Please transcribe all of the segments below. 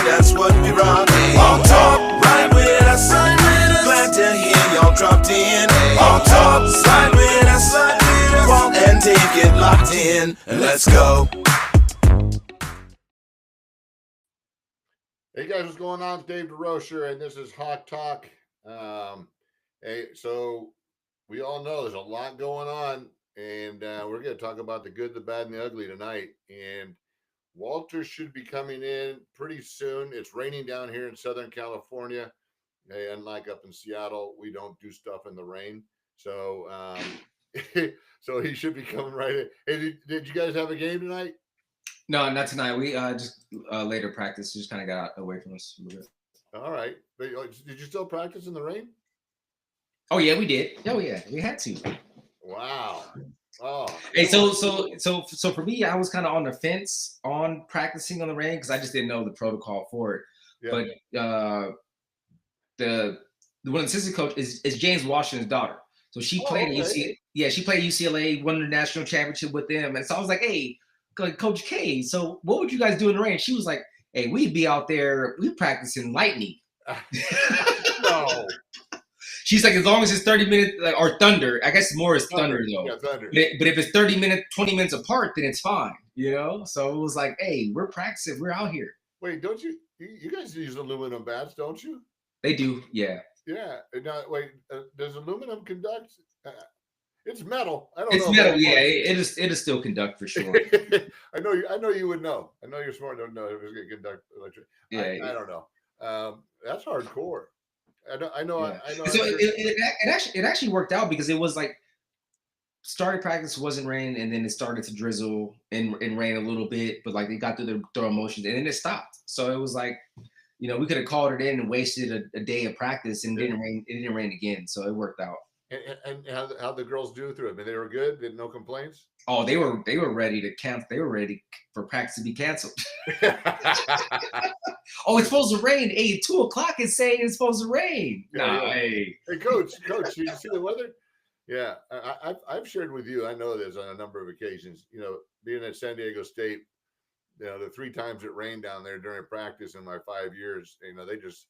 that's what we rock. On Talk, ride with us. Glad to hear y'all dropped in. On Talk, ride with us. Walk and take it locked in, and let's go. Hey guys, what's going on? It's Dave DeRocher, and this is Hawk Talk. So we all know there's a lot going on, and we're going to talk about the good, the bad, and the ugly tonight. And Walter should be coming in pretty soon. It's raining down here in Southern California. Hey, unlike up in Seattle, we don't do stuff in the rain. So, so he should be coming right in. Hey, did you guys have a game tonight? No, not tonight. We just later practice. Just kind of got away from us a little bit. All right. But, did you still practice in the rain? Oh yeah, we did. Oh yeah, we had to. Wow. Oh. Hey, so for me, I was kind of on the fence on practicing on the rain because I just didn't know the protocol for it. Yeah. But the one assistant coach is James Washington's daughter. So she played at UCLA. Yeah, she played at UCLA, won the national championship with them. And so I was like, hey, Coach K, so what would you guys do in the rain? She was like, hey, we'd be out there, we practicing lightning. No. She's like, as long as it's 30 minutes, or thunder. I guess more is thunder though. Yeah, thunder. But if it's 30 minutes, 20 minutes apart, then it's fine, you know? So it was like, hey, we're practicing, we're out here. Wait, don't you guys use aluminum bats, don't you? They do, yeah. Yeah. Now, wait, does aluminum conduct? It's metal. I don't know. It's metal, yeah. It'll still conduct for sure. I know you would know. I know you're smart enough to know if it's going to conduct electric. Yeah, I don't know. That's hardcore. I know. Yeah. I know. So it actually worked out because it was like started practice wasn't rain, and then it started to drizzle and rain a little bit, but like they got through their motions, and then it stopped. So it was like, you know, we could have called it in and wasted a day of practice, and it didn't rain again. So it worked out. And how the girls do through it? I mean, they were good. Did no complaints? Oh, they were ready to cancel. They were ready for practice to be canceled. Oh, it's supposed to rain. Hey, 2:00 is saying it's supposed to rain. Yeah. Hey, coach, you see the weather? Yeah, I've shared with you. I know this on a number of occasions. You know, being at San Diego State, you know, the 3 times it rained down there during practice in my 5 years. You know, they just,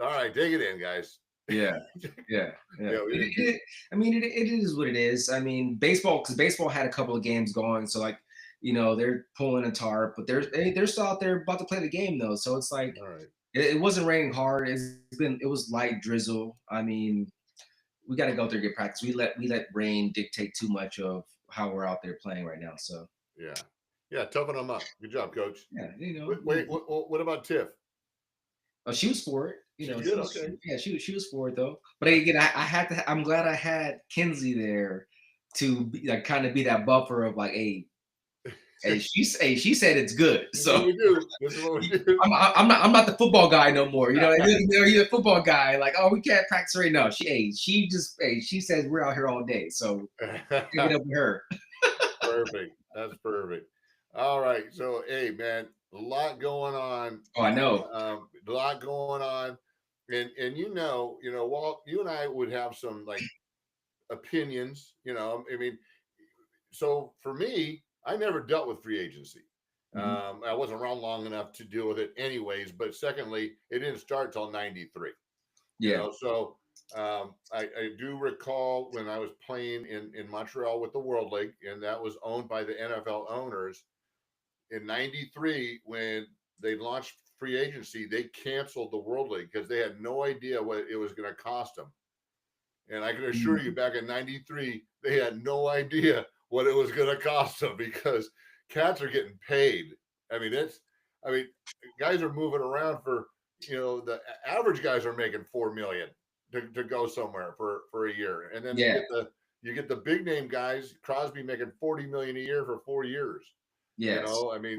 all right, take it in, guys. Yeah. I mean, it is what it is. I mean, because baseball had a couple of games going, so like, you know, they're pulling a tarp, but they're still out there about to play the game though. So it's like, all right. It wasn't raining hard. It was light drizzle. I mean, we got to go out there and get practice. We let rain dictate too much of how we're out there playing right now. So yeah, toughen them up. Good job, coach. Yeah, you know. Wait, what about Tiff? Oh, she was for it. You know, she was for it though. But Yeah. again, I'm glad I had Kinsley there to be, like, kind of be that buffer of like, hey, she said it's good. So this is what we do. I'm not the football guy no more. You know, you're a football guy. Like, oh, we can't practice right now. She says we're out here all day. So give it up with her. Perfect. That's perfect. All right. So hey, man, a lot going on. Oh, I know. A lot going on. And you know, Walt, you and I would have some like opinions, you know. I mean, so for me, I never dealt with free agency. Mm-hmm. I wasn't around long enough to deal with it anyways. But secondly, it didn't start till 93. Yeah. You know, so I do recall when I was playing in Montreal with the World League, and that was owned by the NFL owners. In 93, when they launched free agency, they canceled the World League because they had no idea what it was going to cost them. And I can assure you, back in 93, they had no idea what it was going to cost them because cats are getting paid. I mean, guys are moving around for, you know, the average guys are making $4 million to go somewhere for a year. And then you get the big name guys, Crosby making $40 million a year for 4 years. Yes. You know, I mean,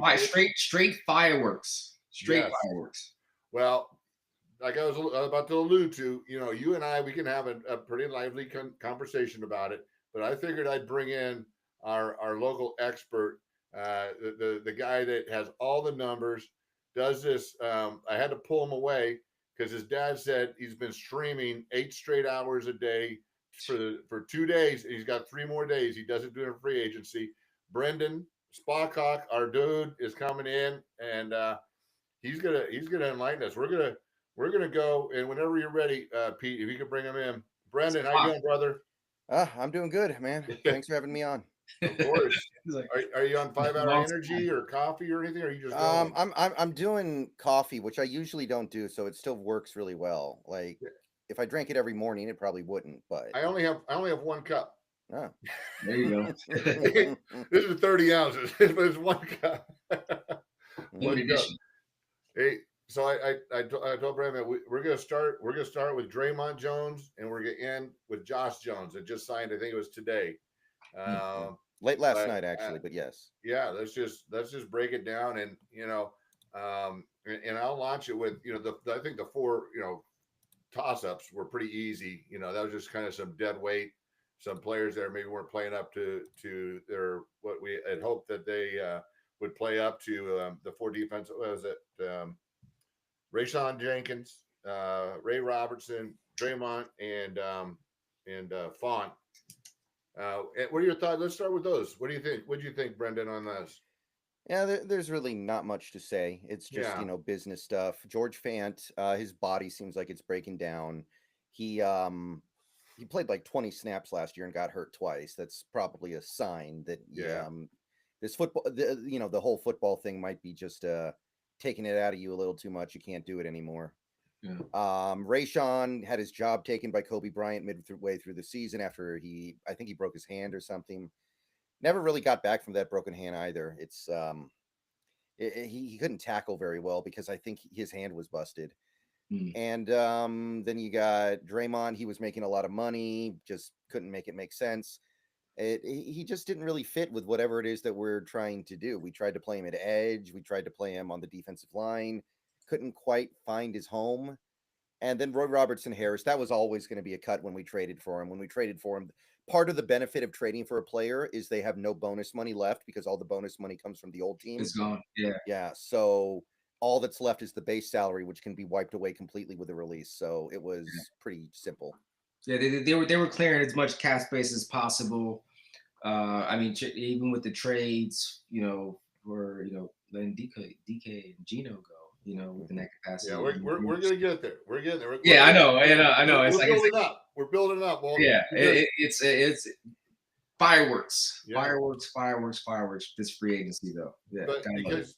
straight fireworks. Fireworks. Well, like I was about to allude to, you know, you and I, we can have a pretty lively conversation about it. But I figured I'd bring in our local expert, the guy that has all the numbers, does this. I had to pull him away because his dad said he's been streaming 8 straight hours a day for 2 days. And he's got 3 more days. He does it during free agency. Brendan Spackhawk, our dude, is coming in, and he's gonna enlighten us. We're gonna go, and whenever you're ready, Pete, if you could bring him in. Brendan, how you doing, brother? I'm doing good, man. Thanks for having me on. Of course. Like, Are you on 5 Hour long Energy or coffee or anything? Or are you just going? I'm doing coffee, which I usually don't do, so it still works really well. Like if I drank it every morning, it probably wouldn't. But I only have 1 cup. oh. there you go. This is 30 ounces, but it's 1 cup. In addition. Hey, so I told Brandon that we're gonna start with Draymond Jones, and we're gonna end with Josh Jones that just signed. I think it was today. Late last night, actually, but yes. Yeah, let's just break it down, and and I'll launch it with I think the 4 toss ups were pretty easy. That was just kind of some dead weight, some players there maybe weren't playing up to their what we had hoped that they would play up to. The 4 defense, what was it? Rayshawn Jenkins, Ray Robertson, Draymond, and Font. What are your thoughts? Let's start with those. What do you think? What do you think, Brendan, on this? Yeah, there's really not much to say. It's just business stuff. George Fant, his body seems like it's breaking down. He played like 20 snaps last year and got hurt twice. That's probably a sign that this football, the whole football thing might be just taking it out of you a little too much. You can't do it anymore. Yeah. Rayshawn had his job taken by Kobe Bryant midway through the season after I think he broke his hand or something. Never really got back from that broken hand either. It's he couldn't tackle very well because I think his hand was busted. And then you got Draymond. He was making a lot of money, just couldn't make it make sense. He just didn't really fit with whatever it is that we're trying to do. We tried to play him at edge. We tried to play him on the defensive line. Couldn't quite find his home. And then Roy Robertson Harris, that was always going to be a cut when we traded for him. When we traded for him, part of the benefit of trading for a player is they have no bonus money left because all the bonus money comes from the old team. It's gone. Yeah. Yeah. So all that's left is the base salary, which can be wiped away completely with a release. So it was pretty simple. Yeah, they were clearing as much cap space as possible. I mean, even with the trades, for letting DK and Gino go, within that capacity. Yeah, we're gonna get there. We're getting there. I know. We're building up. Well, yeah, it's fireworks, Yeah. fireworks. This free agency, though. Yeah, But because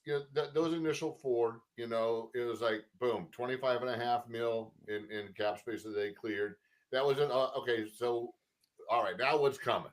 those initial 4, it was like boom, 25.5 mil in cap space that they cleared. That was okay. So all right, now what's coming?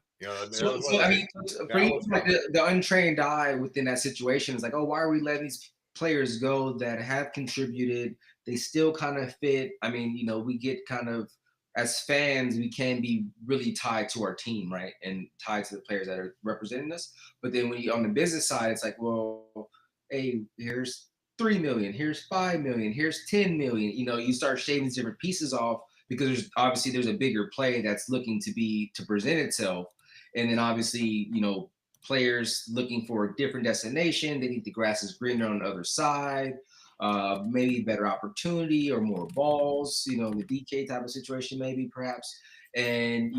So I mean, for you, like the untrained eye within that situation is like, oh, why are we letting these players go that have contributed? They still kind of fit. I mean, we get kind of, as fans, we can be really tied to our team, right? And tied to the players that are representing us. But then when you on the business side, it's like, well, hey, here's 3 million, here's 5 million, here's 10 million. You start shaving these different pieces off because there's a bigger play that's looking to present itself. And then obviously, players looking for a different destination. They think the grass is greener on the other side. Maybe better opportunity or more balls, the DK type of situation, maybe perhaps. And,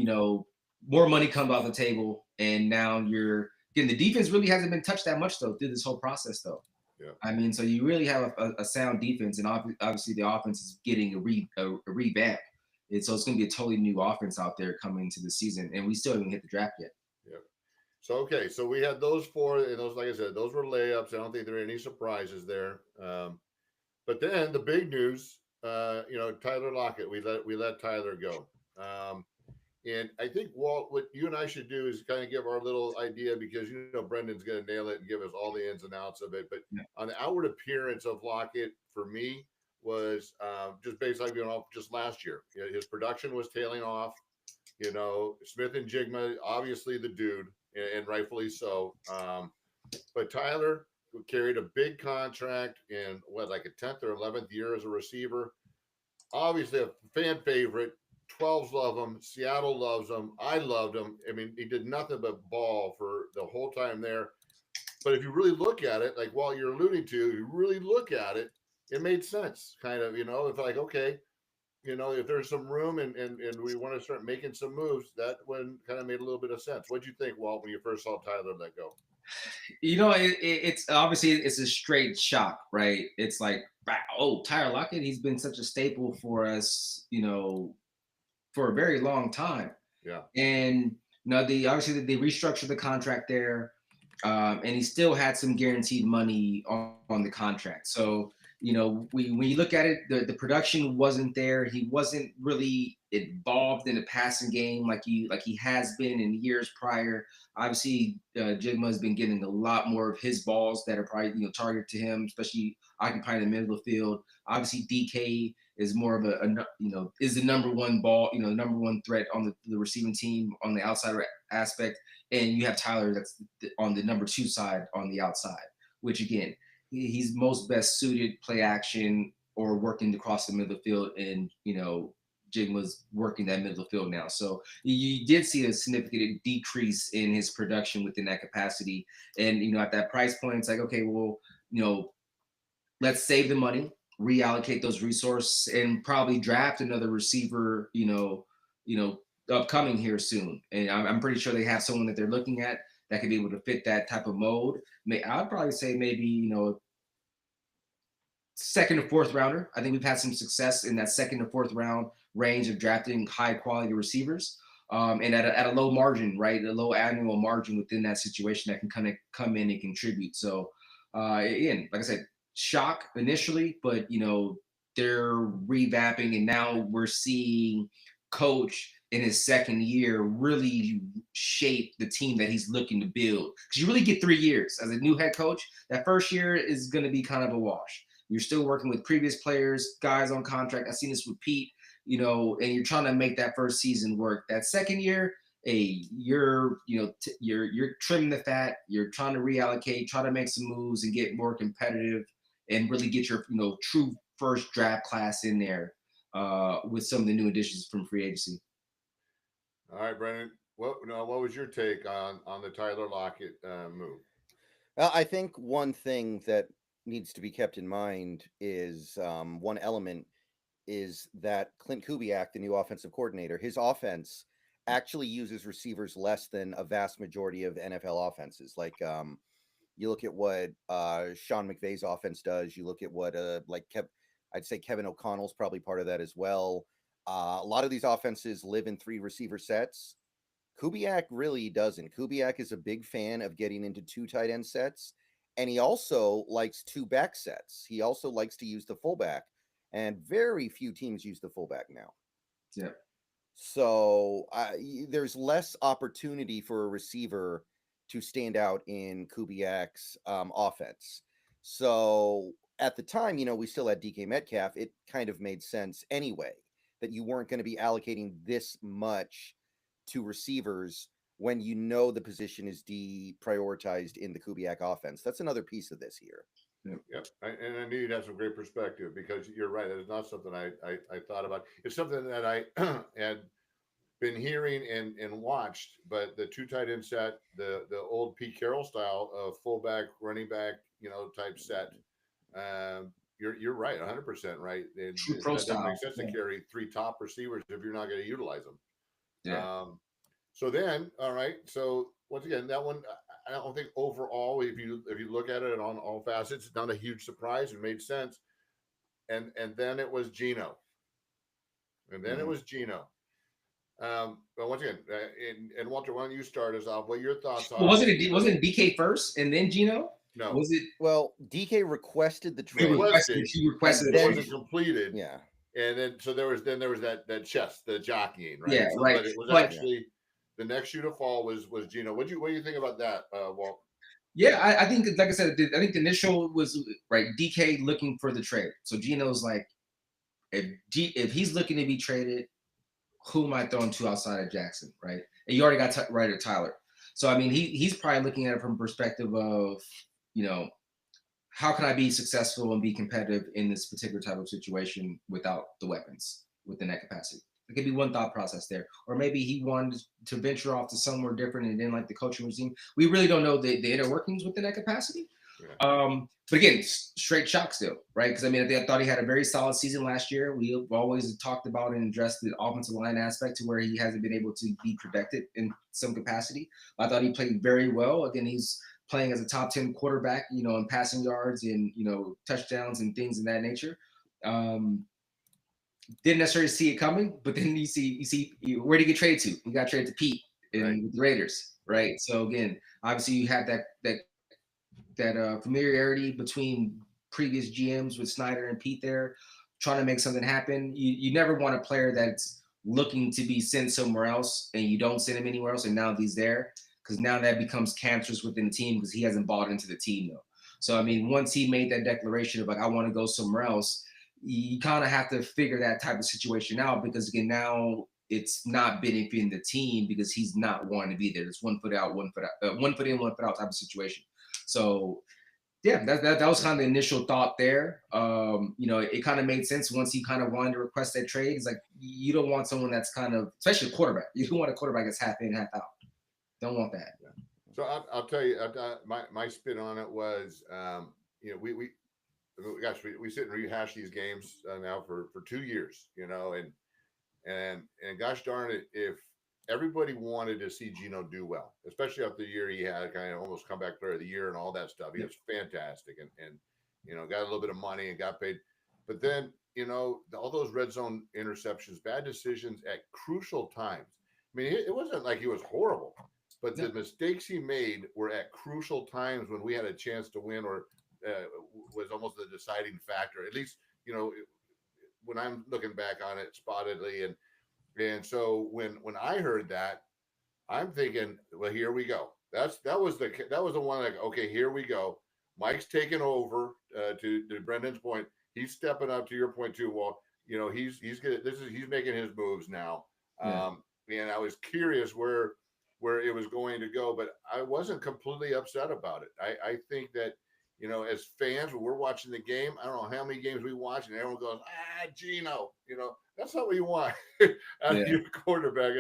more money comes off the table. And now the defense really hasn't been touched that much, though, through this whole process, though. Yeah. I mean, so you really have a sound defense, and obviously the offense is getting a revamp. And so it's going to be a totally new offense out there coming into the season, and we still haven't hit the draft yet. Yeah. So, okay. So we had those 4, and those, like I said, those were layups. I don't think there are any surprises there. But then the big news, Tyler Lockett, we let Tyler go. And I think, Walt, what you and I should do is kind of give our little idea, because Brendan's going to nail it and give us all the ins and outs of it. But on the outward appearance of Lockett, for me, was just based like just last year. His production was tailing off. Smith and Jigma, obviously the dude, and rightfully so. But Tyler carried a big contract in like a 10th or 11th year as a receiver. Obviously a fan favorite. 12s love him. Seattle loves him. I loved him. I mean, he did nothing but ball for the whole time there. But if you really look at it, like Walt, you're alluding to, you really look at it, it made sense, kind of, it's like, okay, if there's some room and we want to start making some moves, that one kind of made a little bit of sense. What'd you think, Walt, when you first saw Tyler let go? It's obviously it's a straight shock, right? It's like, wow, oh, Tyler Lockett, he's been such a staple for us, for a very long time. Yeah. And the obviously they restructured the contract there, and he still had some guaranteed money on the contract. So when you look at it, the production wasn't there. He wasn't really involved in the passing game like he has been in years prior. Obviously, Jigma has been getting a lot more of his balls that are probably targeted to him, especially occupying the middle of the field. Obviously, DK is more of is the number one ball, number one threat on the receiving team on the outside aspect, and you have Tyler that's on the number two side on the outside, which again, he's most best suited play action or working across the middle of the field, and Jigma's working that middle of the field now. So you did see a significant decrease in his production within that capacity, and at that price point, it's like, okay, well, let's save the money, reallocate those resources, and probably draft another receiver, upcoming here soon. And I'm pretty sure they have someone that they're looking at that could be able to fit that type of mode. I'd probably say maybe, second or fourth rounder. I think we've had some success in that second or fourth round range of drafting high quality receivers. And at a low margin, right? A low annual margin within that situation that can kind of come in and contribute. So, again, like I said, shock initially, but they're revamping, and now we're seeing Coach in his second year really shape the team that he's looking to build. Because you really get 3 years as a new head coach. That first year is going to be kind of a wash. You're still working with previous players, guys on contract. I've seen this with Pete, and you're trying to make that first season work. That second year, hey, you're trimming the fat. You're trying to reallocate, try to make some moves and get more competitive, and really get your true first draft class in there with some of the new additions from free agency. All right, Brennan. What was your take on the Tyler Lockett move? Well, I think one thing that needs to be kept in mind is one element is that Clint Kubiak, the new offensive coordinator, his offense actually uses receivers less than a vast majority of NFL offenses. Like you look at what Sean McVay's offense does. You look at what I'd say Kevin O'Connell's probably part of that as well. A lot of these offenses live in 3 receiver sets. Kubiak really doesn't. Kubiak is a big fan of getting into 2 tight end sets, and he also likes 2 back sets. He also likes to use the fullback, and very few teams use the fullback now. Yeah. So there's less opportunity for a receiver to stand out in Kubiak's offense. So at the time, we still had DK Metcalf. It kind of made sense anyway that you weren't going to be allocating this much to receivers when the position is deprioritized in the Kubiak offense. That's another piece of this here. Yep. And I knew you'd have some great perspective, because you're right. That is not something I thought about. It's something that I had been hearing and watched, but the 2 tight end set, the old Pete Carroll style of fullback, running back, type set. You're right, 100% right. True It pro doesn't style. make sense to carry 3 top receivers if you're not going to utilize them. Yeah. So then, all right. So once again, that one, I don't think overall, if you look at it on all facets, it's not a huge surprise. It made sense. And then it was Geno. But once again, and Walter, why don't you start us off? What your thoughts are? Well, wasn't it DK first and then Geno? No. Was it? Well, DK requested the trade. He requested it it. wasn't completed. Yeah. And then there was that chess, the jockeying, right? Yeah, so, right. But it was actually the next shoe to fall was Geno. What do you think about that, Walt? Yeah, I think, like I said, I think the initial was right. DK looking for the trade. So Geno's like, if he's looking to be traded, who am I throwing to outside of Jackson, right? And you already got right at Tyler. So I mean, he's probably looking at it from a perspective of, how can I be successful and be competitive in this particular type of situation without the weapons within that capacity? It could be one thought process there. Or maybe he wanted to venture off to somewhere different and didn't like the coaching regime. We really don't know the inner workings within that capacity. Yeah. But again, straight shock still, right? Because I thought he had a very solid season last year. We've always talked about and addressed the offensive line aspect to where he hasn't been able to be protected in some capacity. I thought he played very well. Again, he's playing as a top 10 quarterback, in passing yards and, touchdowns and things of that nature. Didn't necessarily see it coming, but then you see where did he get traded to? He got traded to Pete with the Raiders, right? So again, obviously you have that familiarity between previous GMs with Snyder and Pete there, trying to make something happen. You never want a player that's looking to be sent somewhere else and you don't send him anywhere else, and now he's there, because now that becomes cancerous within the team because he hasn't bought into the team though. So I mean, once he made that declaration of like, I want to go somewhere else, you kind of have to figure that type of situation out, because again, now it's not benefiting the team because he's not wanting to be there. It's 1 foot out, 1 foot out, 1 foot in, 1 foot out type of situation. So yeah, that was kind of the initial thought there. It kind of made sense once he kind of wanted to request that trade. It's like, you don't want someone that's kind of, especially a quarterback. You don't want a quarterback that's half in, half out. Don't want that. So I'll tell you, my spin on it was, we sit and rehash these games now for 2 years, and gosh darn it, if everybody wanted to see Geno do well, especially after the year he had, kind of almost comeback player of the year and all that stuff. He was fantastic and got a little bit of money and got paid. But then, all those red zone interceptions, bad decisions at crucial times. I mean, it wasn't like he was horrible, but the mistakes he made were at crucial times when we had a chance to win, or was almost the deciding factor. At least, when I'm looking back on it spottedly. And so when I heard that, I'm thinking, well, here we go. That was the one, like, okay, here we go. Mike's taking over. To Brendan's point, he's stepping up. To your point too. Well, he's making his moves now. And I was curious where it was going to go, but I wasn't completely upset about it. I think that, as fans, when we're watching the game, I don't know how many games we watch, and everyone goes, Geno, that's not what you want out of your quarterback,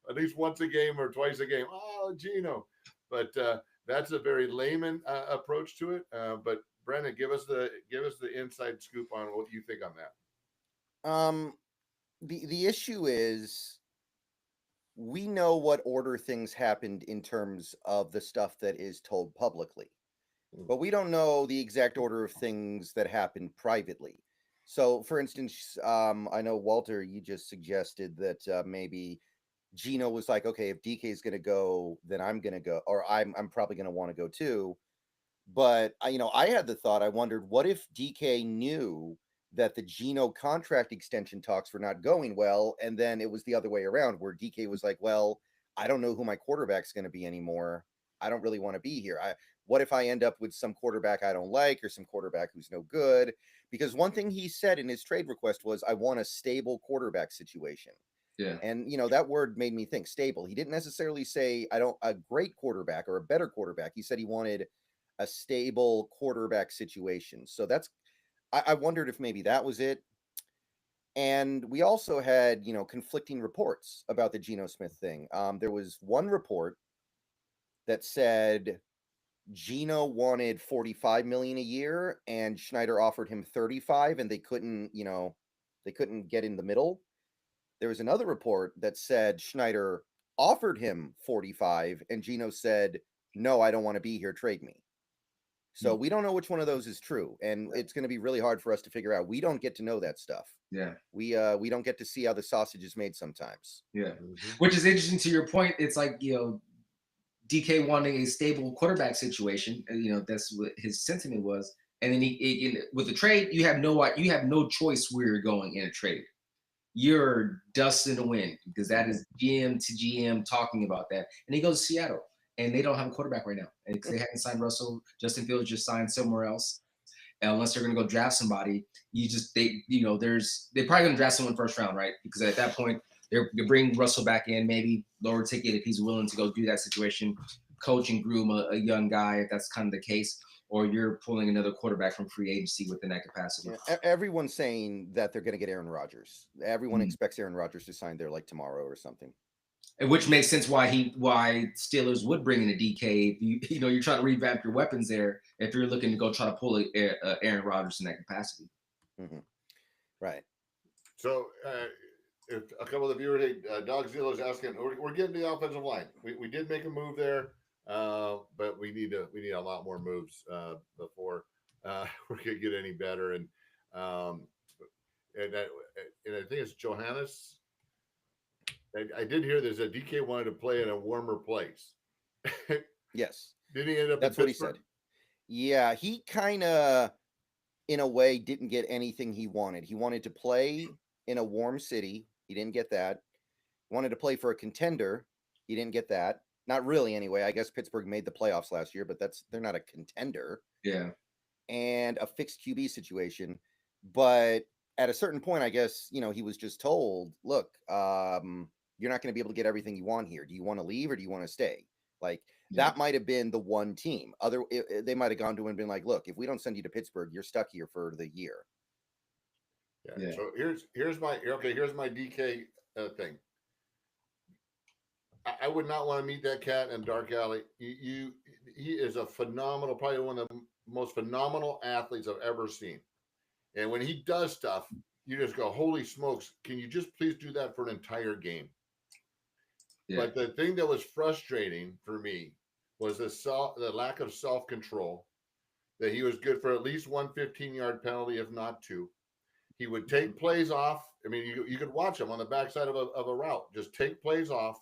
at least once a game or twice a game. Oh, Geno. But that's a very layman approach to it. But Brendan, give us the inside scoop on what you think on that. The issue is, we know what order things happened in terms of the stuff that is told publicly, but we don't know the exact order of things that happened privately. So, for instance, I know, Walter, you just suggested that maybe Geno was like, okay, if DK is going to go, then I'm going to go, or I'm probably going to want to go too. But I had the thought, I wondered, what if DK knew that the Geno contract extension talks were not going well, and then it was the other way around, where DK was like, well, I don't know who my quarterback's going to be anymore. I don't really want to be here. What if I end up with some quarterback I don't like, or some quarterback who's no good? Because one thing he said in his trade request was, I want a stable quarterback situation. Yeah. And, that word made me think stable. He didn't necessarily say, a great quarterback or a better quarterback. He said he wanted a stable quarterback situation. So I wondered if maybe that was it. And we also had, conflicting reports about the Geno Smith thing. There was one report that said Geno wanted $45 million a year and Schneider offered him 35, and they couldn't get in the middle. There was another report that said Schneider offered him 45 and Geno said, no, I don't want to be here, trade me. So we don't know which one of those is true, and it's going to be really hard for us to figure out. We don't get to know that stuff. Yeah. We don't get to see how the sausage is made sometimes. Yeah. Which is interesting to your point. It's like, DK wanting a stable quarterback situation, and that's what his sentiment was. And then with the trade, you have no choice where you're going in a trade. You're dust in the wind, because that is GM to GM talking about that. And he goes to Seattle, and they don't have a quarterback right now, and because they haven't signed Russell. Justin Fields just signed somewhere else. And unless they're going to go draft somebody, they're probably going to draft someone first round, right? Because at that point, they're bring Russell back in, maybe lower ticket if he's willing to go do that situation, coach and groom a young guy if that's kind of the case, or you're pulling another quarterback from free agency within that capacity. Yeah, everyone's saying that they're going to get Aaron Rodgers. Everyone expects Aaron Rodgers to sign there like tomorrow or something. And which makes sense why Steelers would bring in a DK. If you're trying to revamp your weapons there, if you're looking to go try to pull Aaron Rodgers in that capacity. Mm-hmm. Right. So if a couple of the viewers, Dogzilla is asking, we're getting the offensive line. We did make a move there. But we need a lot more moves before we're gonna get any better. Um, and I, and I think it's Johannes. I did hear there's a DK wanted to play in a warmer place. Yes, Did he end up that's in what he Pittsburgh? said. Yeah, he kind of, in a way, didn't get anything he wanted. He wanted to play in a warm city. He didn't get that. He wanted to play for a contender. He didn't get that. Not really, anyway. I guess Pittsburgh made the playoffs last year, but they're not a contender. Yeah. And a fixed QB situation. But at a certain point, I guess, he was just told, look, you're not going to be able to get everything you want here. Do you want to leave or do you want to stay? Like, Yeah. that might have been the one team. They might have gone to him and been like, look, if we don't send you to Pittsburgh, you're stuck here for the year. Yeah. So here's my DK thing. I would not want to meet that cat in dark alley. He is a phenomenal, probably one of the most phenomenal athletes I've ever seen. And when he does stuff, you just go, holy smokes, can you just please do that for an entire game? Yeah. But the thing that was frustrating for me was the lack of self-control, that he was good for at least one 15-yard penalty, if not two. He would take plays off. I mean, you could watch him on the backside of a route, just take plays off,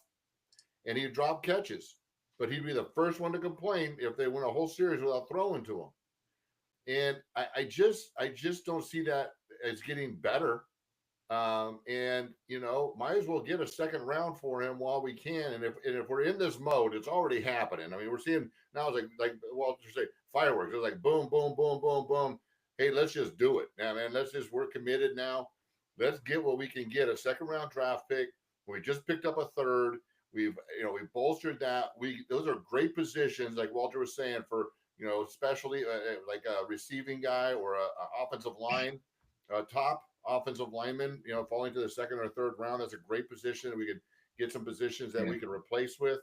and he'd drop catches. But he'd be the first one to complain if they win a whole series without throwing to him. And I just don't see that as getting better. And might as well get a second round for him while we can. And if we're in this mode, it's already happening. I mean, we're seeing now it's like Walter say fireworks. It's like boom, boom, boom, boom, boom. Hey, let's just do it. Now, man, we're committed now. Let's get what we can get, a second round draft pick. We just picked up a third. We've bolstered that. Those are great positions, like Walter was saying, for especially like a receiving guy or a offensive line, top offensive lineman, falling to the second or third round. That's a great position. We could get some positions that we can replace with.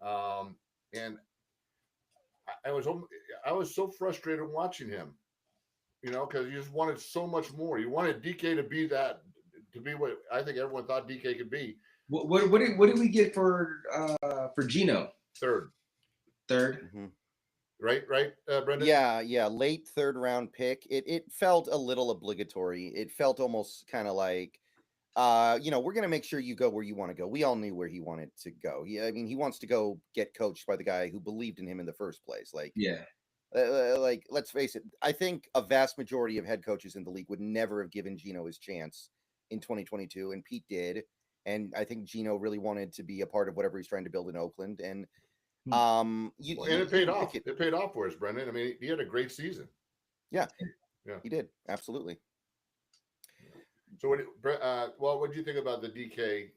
And I was so frustrated watching him, because you just wanted so much more. You wanted DK to be what I think everyone thought DK could be. What did we get for Geno? Third. Mm-hmm. Right, Brendan? Yeah, late third round pick. It felt a little obligatory. It felt almost kind of like, we're going to make sure you go where you want to go. We all knew where he wanted to go. He wants to go get coached by the guy who believed in him in the first place. Like, yeah. Like, let's face it. I think a vast majority of head coaches in the league would never have given Geno his chance in 2022, and Pete did. And I think Geno really wanted to be a part of whatever he's trying to build in Oakland. And and it paid off. It paid off for us, Brendan. I mean, he had a great season. Yeah, he did. Absolutely. So, what do you think about the DK?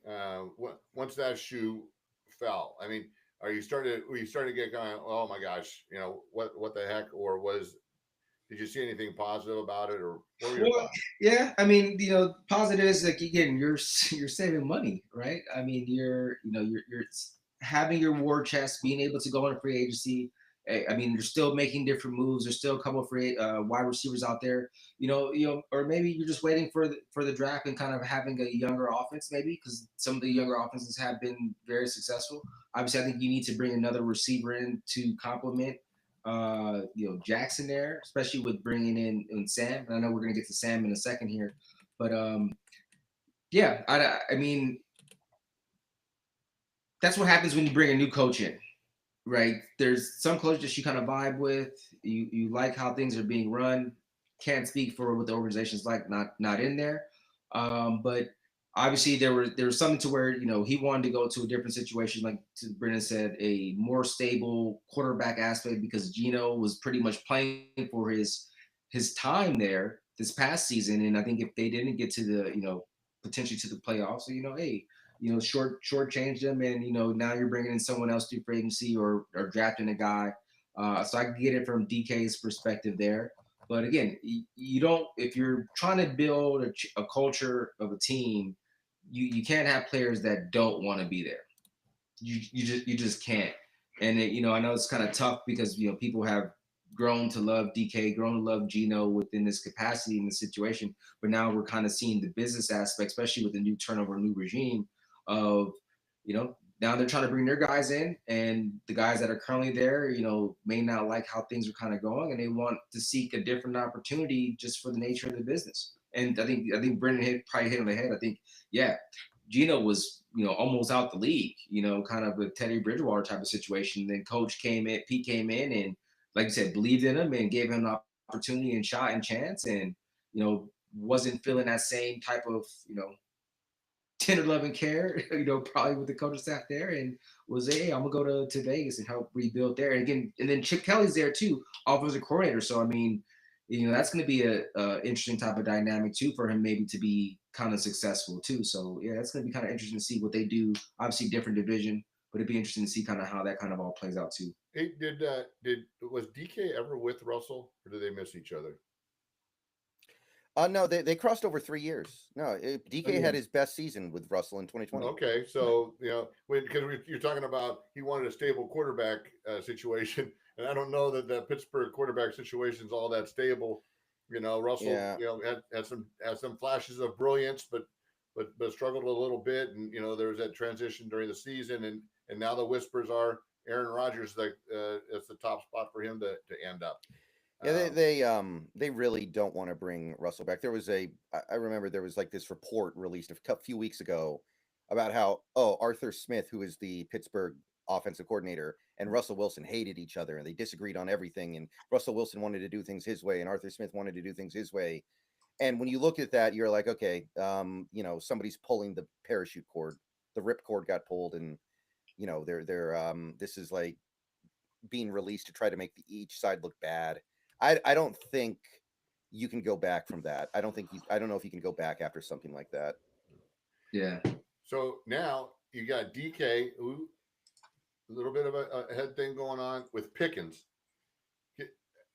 Once that shoe fell, I mean, were you starting to get going? Oh my gosh, what the heck? Or did you see anything positive about it, or what were your thoughts? Yeah, I mean, positive is like, again, you're saving money, right? I mean, you're having your war chest, being able to go on a free agency. I mean, you're still making different moves. There's still a couple of free wide receivers out there, or maybe you're just waiting for the draft and kind of having a younger offense, maybe, because some of the younger offenses have been very successful. Obviously, I think you need to bring another receiver in to complement, Jackson there, especially with bringing in Sam. And I know we're gonna get to Sam in a second here, but yeah, I mean, that's what happens when you bring a new coach in. Right, there's some coaches that you kind of vibe with. You like how things are being run. Can't speak for what the organization's like, not in there. But obviously there was something to where he wanted to go to a different situation, like Brendan said, a more stable quarterback aspect, because Geno was pretty much playing for his time there this past season, and I think if they didn't get to the potentially to the playoffs, hey. Short change them, and now you're bringing in someone else through free agency or drafting a guy. So I can get it from DK's perspective there. But again, you don't, if you're trying to build a culture of a team, you can't have players that don't want to be there. You just can't. And I know it's kind of tough because people have grown to love DK, grown to love Geno within this capacity in this situation. But now we're kind of seeing the business aspect, especially with the new turnover, new regime, of now they're trying to bring their guys in, and the guys that are currently there, may not like how things are kind of going, and they want to seek a different opportunity just for the nature of the business. And I think Brendan probably hit on the head. I think, yeah, Gino was, almost out the league, kind of a Teddy Bridgewater type of situation. Then Pete came in, and like you said, believed in him and gave him an opportunity and shot and chance, and wasn't feeling that same type of tender love and care, probably with the coaching staff there, and was hey, I'm gonna go to Vegas and help rebuild there. And again, and then Chip Kelly's there too, offensive coordinator. So I mean, that's going to be a interesting type of dynamic too for him, maybe to be kind of successful too. So yeah, that's going to be kind of interesting to see what they do. Obviously, different division, but it'd be interesting to see kind of how that kind of all plays out too. Hey, was DK ever with Russell, or did they miss each other? No, they crossed over 3 years. No, DK had his best season with Russell in 2020. Okay, so because you're talking about he wanted a stable quarterback situation, and I don't know that the Pittsburgh quarterback situation is all that stable. Russell, had some flashes of brilliance, but struggled a little bit, and there was that transition during the season, and now the whispers are Aaron Rodgers it's the top spot for him to end up. Yeah, they really don't want to bring Russell back. I remember there was like this report released a few weeks ago about how Arthur Smith, who is the Pittsburgh offensive coordinator, and Russell Wilson hated each other and they disagreed on everything. And Russell Wilson wanted to do things his way, and Arthur Smith wanted to do things his way. And when you look at that, you're like, okay, somebody's pulling the parachute cord, the rip cord got pulled, and this is like being released to try to make each side look bad. I don't think you can go back from that. I don't know if you can go back after something like that. Yeah. So now you got DK, who a little bit of a head thing going on with Pickens.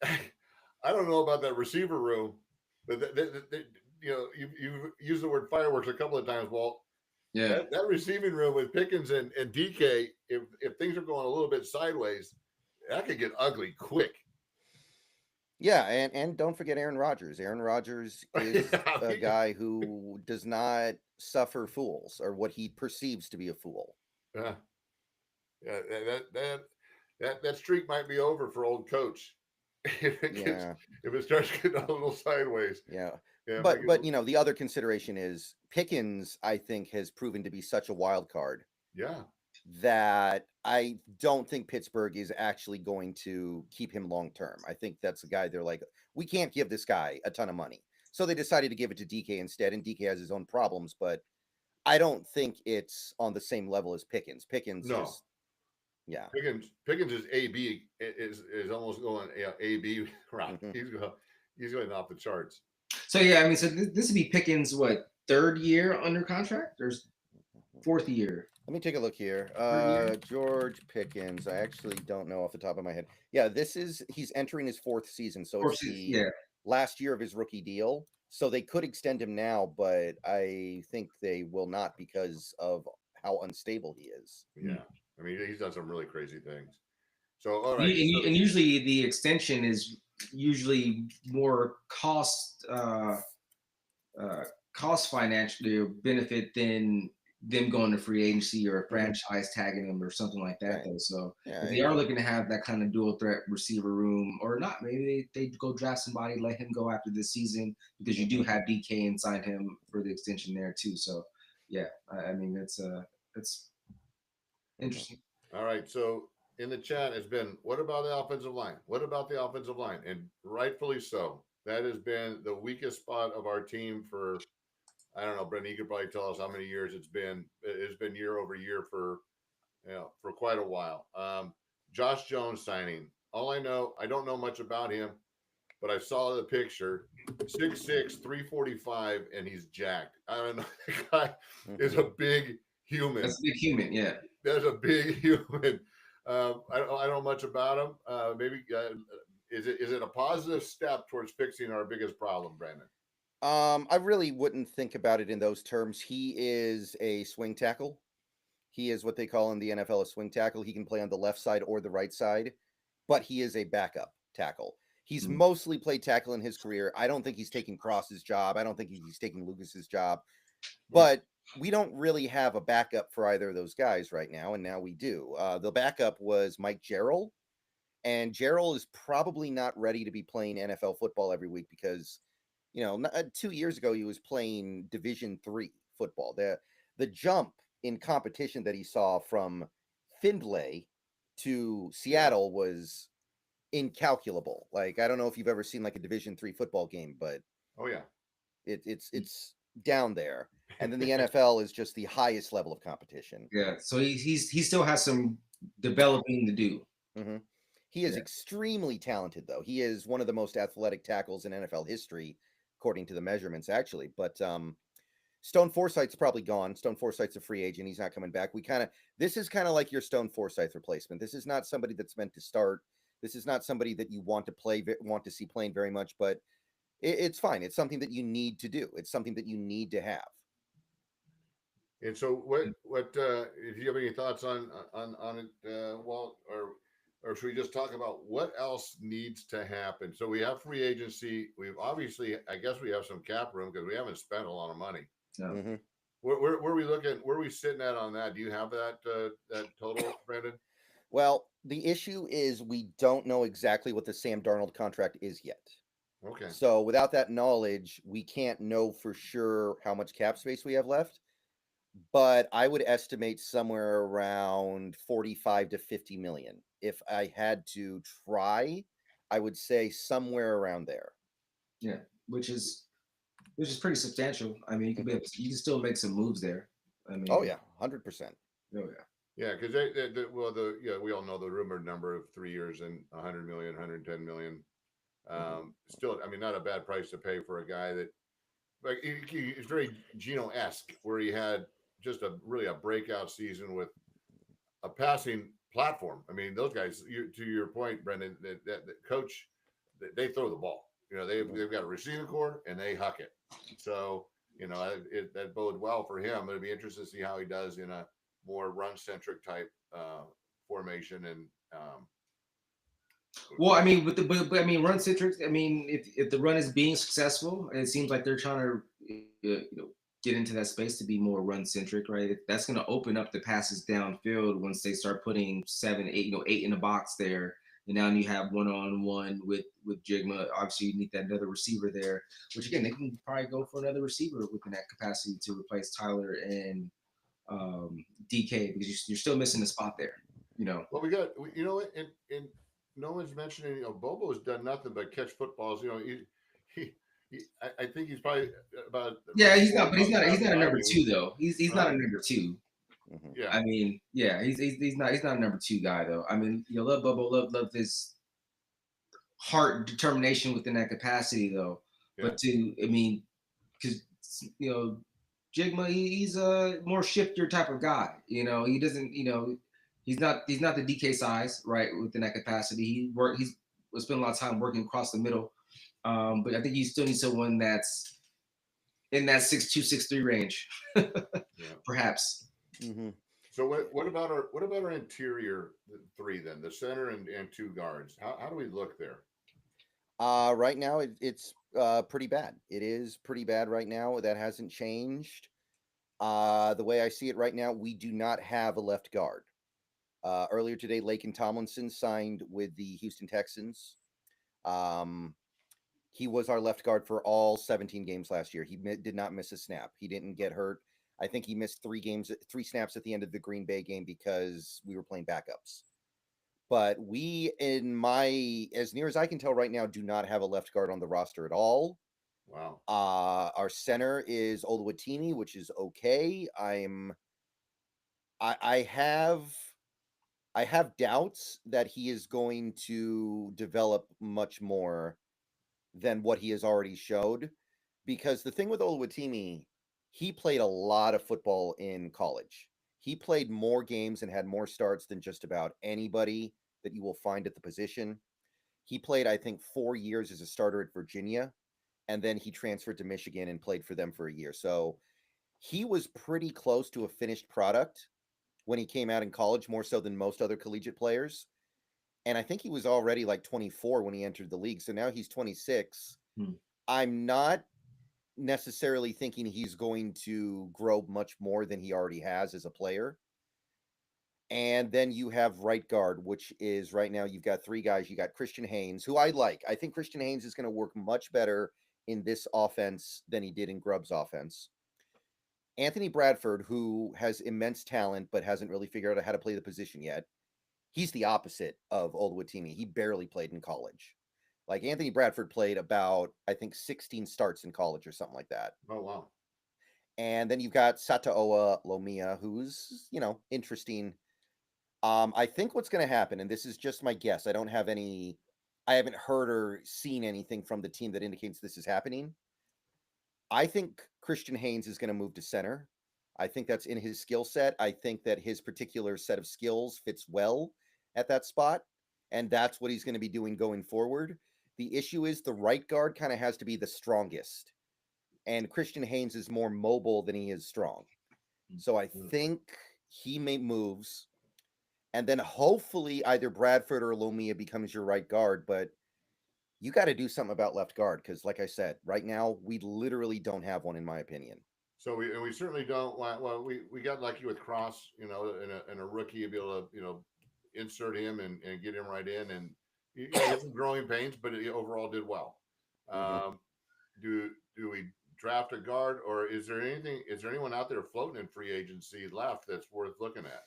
I don't know about that receiver room, but you've used the word fireworks a couple of times, Walt. Yeah. That receiving room with Pickens and DK, if things are going a little bit sideways, that could get ugly quick. Yeah, and don't forget Aaron Rodgers. Aaron Rodgers is a guy who does not suffer fools, or what he perceives to be a fool. Yeah, that streak might be over for old coach if it starts getting a little sideways. Yeah, but the other consideration is Pickens, I think, has proven to be such a wild card. Yeah. That I don't think Pittsburgh is actually going to keep him long term. I think that's a guy they're like, we can't give this guy a ton of money. So they decided to give it to DK instead, and DK has his own problems, but I don't think it's on the same level as Pickens. Pickens Pickens is AB is almost going AB route. Mm-hmm. He's going off the charts. So yeah, I mean, so this would be Pickens' third year under contract? There's fourth year. Let me take a look here. George Pickens. I actually don't know off the top of my head. Yeah, he's entering his fourth season. So it's the last year of his rookie deal. So they could extend him now, but I think they will not because of how unstable he is. Yeah. I mean, he's done some really crazy things. So, all right. And usually the extension is usually more cost financially benefit than them going to free agency or a franchise tagging them or something like that. Though. So if they are looking to have that kind of dual threat receiver room or not, maybe they go draft somebody, let him go after this season because you do have DK and sign him for the extension there too. So yeah, I mean, it's interesting. All right. So in the chat has been, what about the offensive line? What about the offensive line? And rightfully so. That has been the weakest spot of our team for, I don't know, Brendan, you could probably tell us how many years it's been. It's been year over year for quite a while. Josh Jones signing. All I know, I don't know much about him, but I saw the picture. 6'6", 345, and he's jacked. I don't know. The guy is a big human. That's a big human, yeah. That's a big human. I don't know much about him. Maybe is it a positive step towards fixing our biggest problem, Brandon? I really wouldn't think about it in those terms. He is a swing tackle. He is what they call in the NFL a swing tackle. He can play on the left side or the right side, but he is a backup tackle. He's mostly played tackle in his career. I don't think he's taking Cross's job. I don't think he's taking Lucas's job. But we don't really have a backup for either of those guys right now, and now we do. The backup was Mike Jarrell, and Jarrell is probably not ready to be playing NFL football every week because, 2 years ago he was playing Division III football. The jump in competition that he saw from Findlay to Seattle was incalculable. Like, I don't know if you've ever seen like a Division III football game, but Oh yeah. it's down there. And then the NFL is just the highest level of competition. Yeah. So he still has some developing to do. Mm-hmm. He is Yeah. extremely talented, though. He is one of the most athletic tackles in NFL history, according to the measurements, actually. But Stone Forsythe's probably gone. Stone Forsythe's a free agent. He's not coming back. This is kind of like your Stone Forsythe replacement. This is not somebody that's meant to start. This is not somebody that you want to see playing very much, but it's fine. It's something that you need to do. It's something that you need to have. And so, what if you have any thoughts on it, Walt, or should we just talk about what else needs to happen? So we have free agency. We've obviously, I guess, we have some cap room because we haven't spent a lot of money. No. Mm-hmm. Where are we looking? Where are we sitting at on that? Do you have that total, Brandon? Well, the issue is we don't know exactly what the Sam Darnold contract is yet. Okay. So without that knowledge, we can't know for sure how much cap space we have left. But I would estimate somewhere around 45 to 50 million. If I had to try, I would say somewhere around there. Yeah, which is pretty substantial. I mean, you can still make some moves there. I mean, Oh yeah, 100%. Oh yeah. Yeah, because we all know the rumored number of 3 years and 100 million, 110 million. Still, I mean, not a bad price to pay for a guy that, like, he's very Geno-esque, where he had just really a breakout season with a passing platform. I mean, those guys, to your point, Brendan, that coach, they throw the ball. They've got a receiving core and they huck it. So that bode well for him. It'd be interesting to see how he does in a more run-centric type formation. And well, I mean, but I mean, run centric. I mean, if the run is being successful, it seems like they're trying to get into that space to be more run centric, right? That's going to open up the passes downfield once they start putting 7, 8, 8 in the box there. And now you have one-on-one with Jigma. Obviously, you need that another receiver there, which again, they can probably go for another receiver within that capacity to replace Tyler and DK because you're still missing the spot there. Well, we got and no one's mentioning. Bobo's done nothing but catch footballs. I think he's probably about. Yeah, he's not. But he's not a number two though. He's not a number two. Mm-hmm. Yeah. I mean, yeah, he's not a number two guy though. I mean, love Bobo, love his heart determination within that capacity though. Yeah. But because Jigma, he's a more shifter type of guy. He doesn't. He's not the DK size, right? Within that capacity, he's spent a lot of time working across the middle. But I think you still need someone that's in that 6'2", 6'3" range, perhaps. Mm-hmm. So what about our interior three then? The center and two guards. How do we look there? Right now it's pretty bad. It is pretty bad right now. That hasn't changed. The way I see it right now, we do not have a left guard. Earlier today, Laken Tomlinson signed with the Houston Texans. He was our left guard for all 17 games last year. He did not miss a snap. He didn't get hurt. I think he missed 3 snaps at the end of the Green Bay game because we were playing backups. But we, as near as I can tell right now, do not have a left guard on the roster at all. Wow. Our center is Oluwatimi, which is okay. I have doubts that he is going to develop much more than what he has already showed. Because the thing with Oluwatimi, he played a lot of football in college. He played more games and had more starts than just about anybody that you will find at the position. He played, I think, 4 years as a starter at Virginia, and then he transferred to Michigan and played for them for a year. So he was pretty close to a finished product when he came out in college, more so than most other collegiate players. And I think he was already like 24 when he entered the league. So now he's 26. I'm not necessarily thinking he's going to grow much more than he already has as a player. And then you have right guard, which is right now you've got three guys. You got Christian Haynes, who I like. I think Christian Haynes is going to work much better in this offense than he did in Grubb's offense. Anthony Bradford, who has immense talent but hasn't really figured out how to play the position yet. He's the opposite of Oluwatimi. He barely played in college. Like Anthony Bradford played about, I think, 16 starts in college or something like that. Oh, wow. And then you've got Sataoa Lomia, who's, interesting. I think what's going to happen, and this is just my guess, I haven't heard or seen anything from the team that indicates this is happening. I think Christian Haynes is going to move to center. I think that's in his skill set. I think that his particular set of skills fits well at that spot, and that's what he's going to be doing going forward. The issue is the right guard kind of has to be the strongest, and Christian Haynes is more mobile than he is strong. So I think he moves, and then hopefully either Bradford or Lomia becomes your right guard, but you got to do something about left guard because, like I said, right now we literally don't have one, in my opinion. So we certainly don't want. Well, we got lucky with Cross, and a rookie to be able to insert him and get him right in, and he had some growing pains, but he overall did well. Do we draft a guard, or is there anyone out there floating in free agency left that's worth looking at?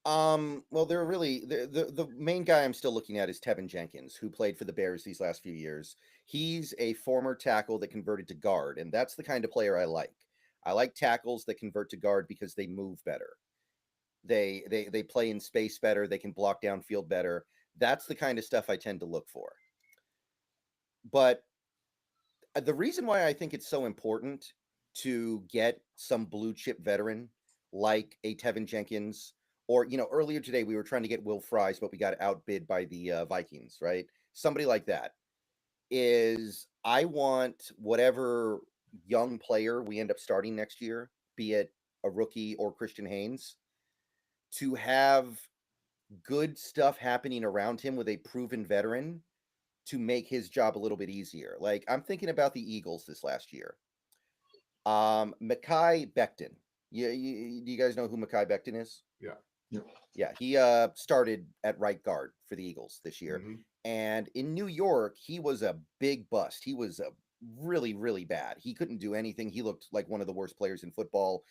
Well, they're really the main guy I'm still looking at is Tevin Jenkins, who played for the Bears these last few years. He's a former tackle that converted to guard, and that's the kind of player I like. I like tackles that convert to guard because they move better. They play in space better, they can block downfield better. That's the kind of stuff I tend to look for. But the reason why I think it's so important to get some blue chip veteran like a Tevin Jenkins, or earlier today we were trying to get Will Fries, but we got outbid by the Vikings, right? Somebody like that is I want whatever young player we end up starting next year, be it a rookie or Christian Haynes, to have good stuff happening around him with a proven veteran to make his job a little bit easier. Like I'm thinking about the Eagles this last year. Mekhi Becton. Do you guys know who Mekhi Becton is? Yeah, he started at right guard for the Eagles this year. And in New York, he was a big bust. He was really, really bad. He couldn't do anything. He looked like one of the worst players in football.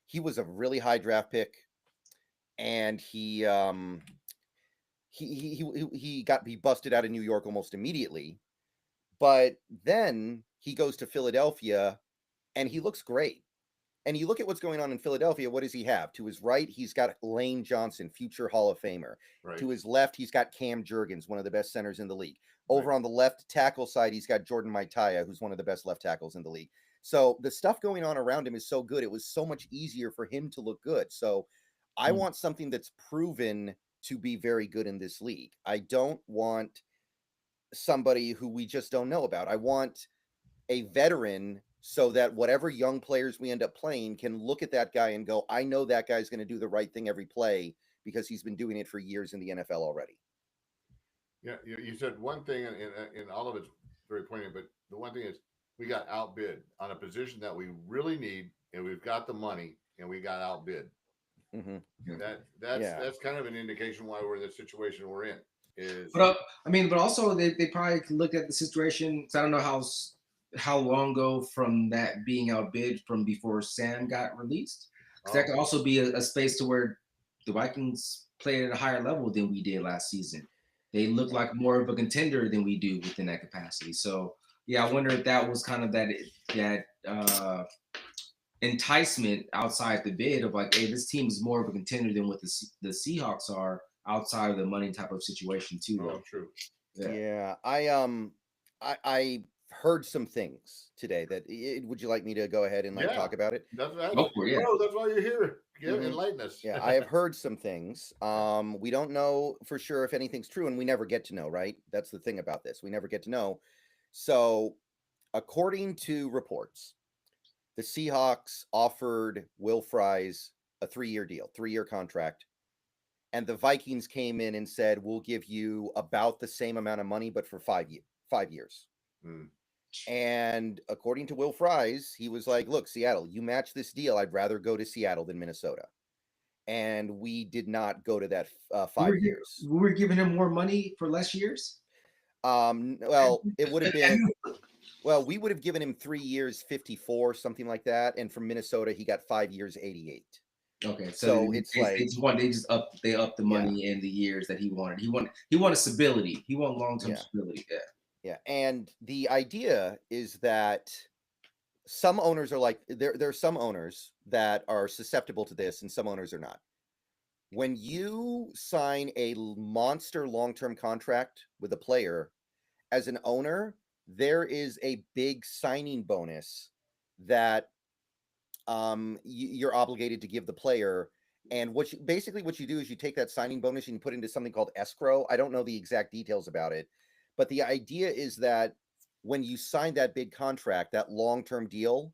He was a really high draft pick, and he busted out of New York almost immediately. But then he goes to Philadelphia, and he looks great. And you look at what's going on in Philadelphia, what does he have? To his right, he's got Lane Johnson, future Hall of Famer. Right. To his left, he's got Cam Jurgens, one of the best centers in the league. Over on the left tackle side, he's got Jordan Maitaya, who's one of the best left tackles in the league. So the stuff going on around him is so good. It was so much easier for him to look good. So I want something that's proven to be very good in this league. I don't want somebody who we just don't know about. I want a veteran so that whatever young players we end up playing can look at that guy and go, I know that guy's going to do the right thing every play because he's been doing it for years in the NFL already. Yeah, you said one thing, and all of it's very poignant, but the one thing is we got outbid on a position that we really need, and we've got the money, and we got outbid. That's kind of an indication why we're in the situation we're in. But also they probably look at the situation. Cause I don't know how long ago from that being outbid from before Sam got released. Because that could also be a space to where the Vikings played at a higher level than we did last season. They look like more of a contender than we do within that capacity. So yeah, I wonder if that was kind of that enticement outside the bid of like, hey, this team is more of a contender than what the Seahawks are outside of the money type of situation too. Oh, true. Yeah, I heard some things today that would you like me to go ahead and talk about it? That's why you're here. Enlighten us. Yeah, I have heard some things. We don't know for sure if anything's true, and we never get to know, right? That's the thing about this. We never get to know. So, according to reports, the Seahawks offered Will Fries a 3-year deal, 3-year contract. And the Vikings came in and said, we'll give you about the same amount of money, but for 5 years. And according to Will Fries, he was like, "Look, Seattle, you match this deal. I'd rather go to Seattle than Minnesota." And we did not go to that 5 years. We were giving him more money for less years. Well, it would have been. Well, we would have given him 3 years, 54, something like that. And from Minnesota, he got 5 years, 88. Okay, So it's like they just up the money and the years that he wanted. He wanted stability. He wanted long-term stability. Yeah. Yeah. And the idea is that some owners are like there are some owners that are susceptible to this and some owners are not. When you sign a monster long-term contract with a player, as an owner, there is a big signing bonus that you're obligated to give the player. And what you do is you take that signing bonus and you put it into something called escrow. I don't know the exact details about it, but the idea is that when you sign that big contract, that long-term deal,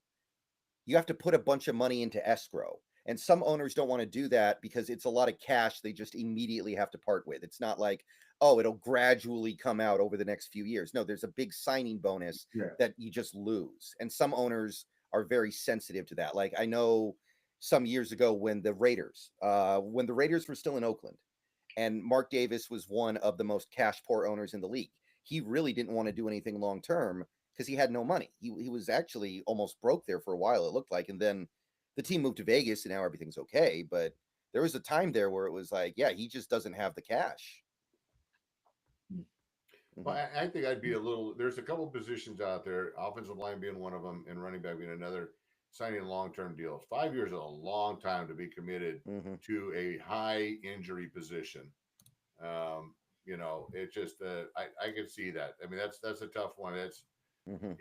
you have to put a bunch of money into escrow. And some owners don't want to do that because it's a lot of cash they just immediately have to part with. It's not like, oh, it'll gradually come out over the next few years. No, there's a big signing bonus that you just lose. And some owners are very sensitive to that. Like I know some years ago when the Raiders were still in Oakland and Mark Davis was one of the most cash poor owners in the league. He really didn't want to do anything long term because he had no money. He was actually almost broke there for a while, it looked like. And then the team moved to Vegas and now everything's okay. But there was a time there where it was like, yeah, he just doesn't have the cash. Well, I think I'd be a little. There's a couple positions out there, offensive line being one of them, and running back being another. Signing long-term deals. 5 years is a long time to be committed to a high injury position. It just I can see that. I mean, that's a tough one. That's you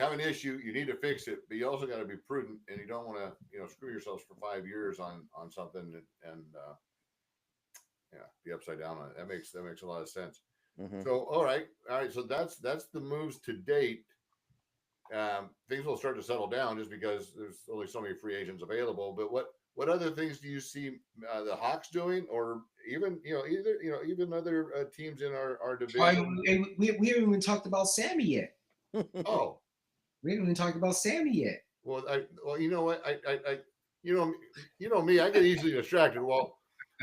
have an issue, you need to fix it, but you also got to be prudent, and you don't want to screw yourselves for 5 years on something and be upside down on it. That makes a lot of sense. So all right. So that's the moves to date. Things will start to settle down just because there's only so many free agents available. But what other things do you see the Hawks doing, or even even other teams in our division? We haven't even talked about Sammy yet. Oh, we haven't even talked about Sammy yet. Well, you know what, I you know me, I get easily distracted. Well,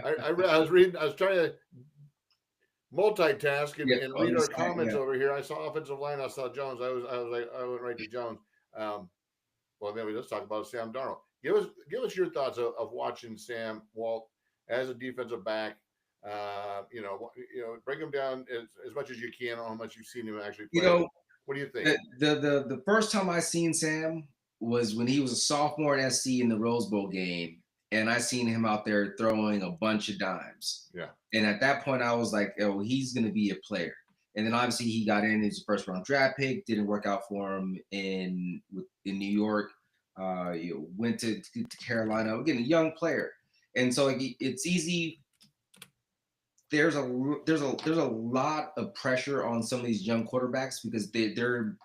I was trying to multitask and read our comments over here. I saw offensive line. I saw Jones. I was like, I went right to Jones. Well, maybe let's talk about Sam Darnold. Give us your thoughts of watching Sam Walt as a defensive back. Break him down as much as you can on how much you've seen him actually play. What do you think? The first time I seen Sam was when he was a sophomore in SC in the Rose Bowl game. And I seen him out there throwing a bunch of dimes. Yeah. And at that point, I was like, oh, he's going to be a player. And then obviously he got in his first round draft pick. Didn't work out for him in New York. Went to Carolina. Again, a young player. And so it's easy. There's a lot of pressure on some of these young quarterbacks because they're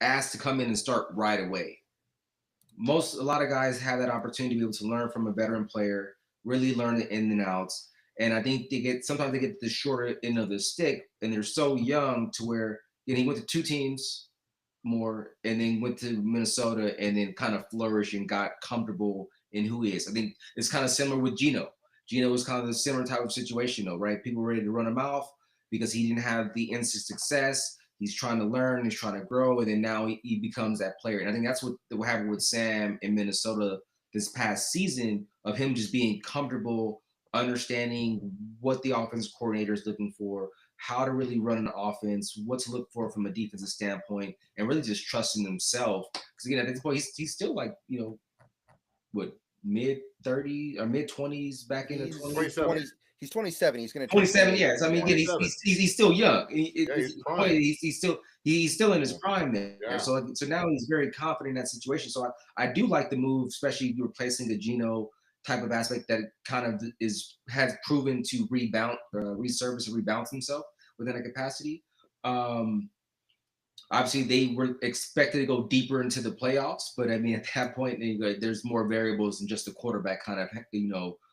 asked to come in and start right away. A lot of guys have that opportunity to be able to learn from a veteran player, really learn the in and outs. And I think sometimes they get the shorter end of the stick, and they're so young to where he went to 2 teams more, and then went to Minnesota, and then kind of flourished and got comfortable in who he is. I think it's kind of similar with Geno. Geno was kind of the similar type of situation, though, right? People were ready to run him off because he didn't have the instant success. He's trying to learn, he's trying to grow, and then now he becomes that player. And I think that's what happened with Sam in Minnesota this past season, of him just being comfortable, understanding what the offensive coordinator is looking for, how to really run an offense, what to look for from a defensive standpoint, and really just trusting himself. Because again, at this point, he's still like, mid-30s or mid-20s back in the 20s. He's 27. He's going to 27 years. I mean, again, he's still young. He's still in his prime there. Yeah. So now he's very confident in that situation. So I do like the move, especially replacing the Geno type of aspect that kind of has proven to resurface and rebalance himself within a capacity. Obviously, they were expected to go deeper into the playoffs, but I mean, at that point, there's more variables than just the quarterback kind of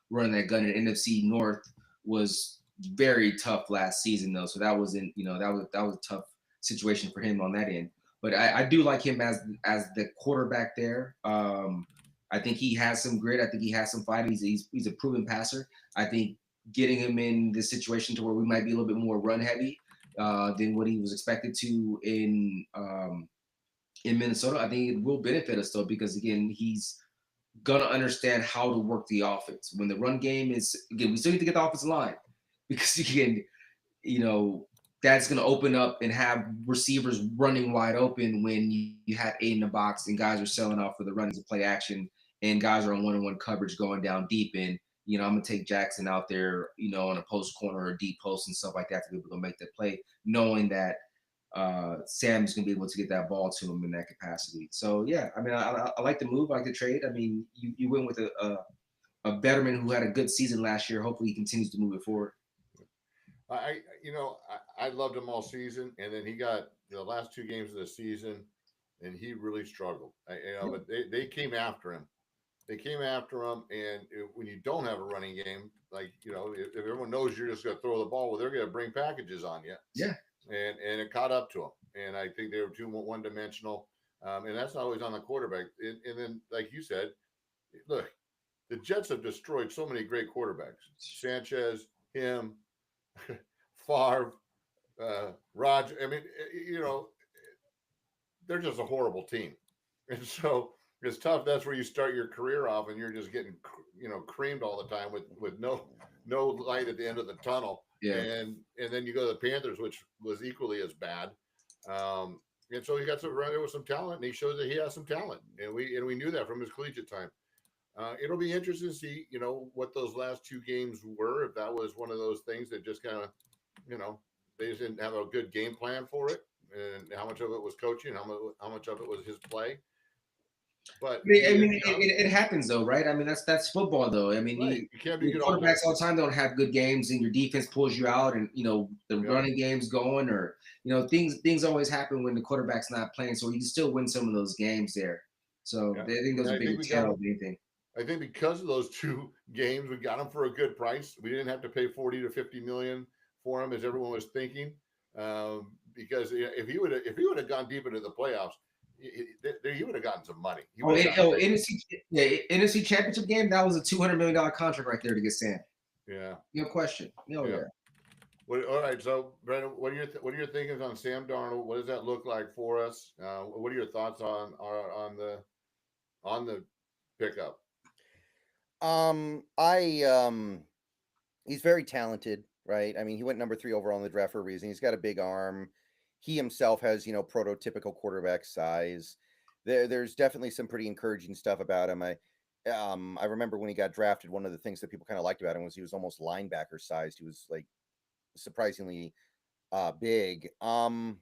running that gun. And NFC North was very tough last season, though. So that wasn't, that was a tough situation for him on that end. But I do like him as the quarterback there. I think he has some grit. I think he has some fight. He's a proven passer. I think getting him in this situation to where we might be a little bit more run heavy than what he was expected to in Minnesota, I think it will benefit us though, because again, he's gonna understand how to work the offense. When the run game is again, we still need to get the offensive line because again, you know, that's gonna open up and have receivers running wide open when you have eight in the box and guys are selling off for the runs of play action and guys are on one-on-one coverage going down deep. And I'm gonna take Jackson out there, on a post corner or deep post and stuff like that to be able to make that play, knowing that Sam's gonna be able to get that ball to him in that capacity. So yeah, I mean, I like the move, I like the trade. I mean, you went with a veteran who had a good season last year. Hopefully, he continues to move it forward. I loved him all season, and then he got the last two games of the season, and he really struggled. But they came after him. They came after him, and when you don't have a running game, like if everyone knows you're just going to throw the ball, well, they're going to bring packages on you. Yeah. And it caught up to them, and I think they were too one-dimensional, and that's not always on the quarterback. And then, like you said, look, the Jets have destroyed so many great quarterbacks: Sanchez, him, Favre, Roger. I mean, they're just a horrible team, and so it's tough. That's where you start your career off, and you're just getting creamed all the time with no light at the end of the tunnel. Yeah. And then you go to the Panthers, which was equally as bad. And so he got some running with some talent, and he shows that he has some talent, and we knew that from his collegiate time. It'll be interesting to see, what those last two games were. If that was one of those things that just kind of, they just didn't have a good game plan for it, and how much of it was coaching, how much of it was his play. But I mean, it happens though, right? I mean, that's football though. I mean, right. You can't be good quarterbacks all the time don't have good games, and your defense pulls you out, and the running game's going, or things always happen when the quarterback's not playing. So you can still win some of those games there. So I think those are big tell of anything. I think because of those two games, we got him for a good price. We didn't have to pay 40 to 50 million for him, as everyone was thinking. Because if he would have gone deep into the playoffs, he would have gotten some money. NFC Championship game, that was a $200 million contract right there to get Sam. Yeah, no question. Well, all right, so Brandon, what are your thinkings on Sam Darnold? What does that look like for us? What are your thoughts on the pickup? He's very talented, right? I mean, he went number 3 overall in the draft for a reason. He's got a big arm. He himself has, prototypical quarterback size. There's definitely some pretty encouraging stuff about him. I remember when he got drafted, one of the things that people kind of liked about him was he was almost linebacker sized. He was like surprisingly big. The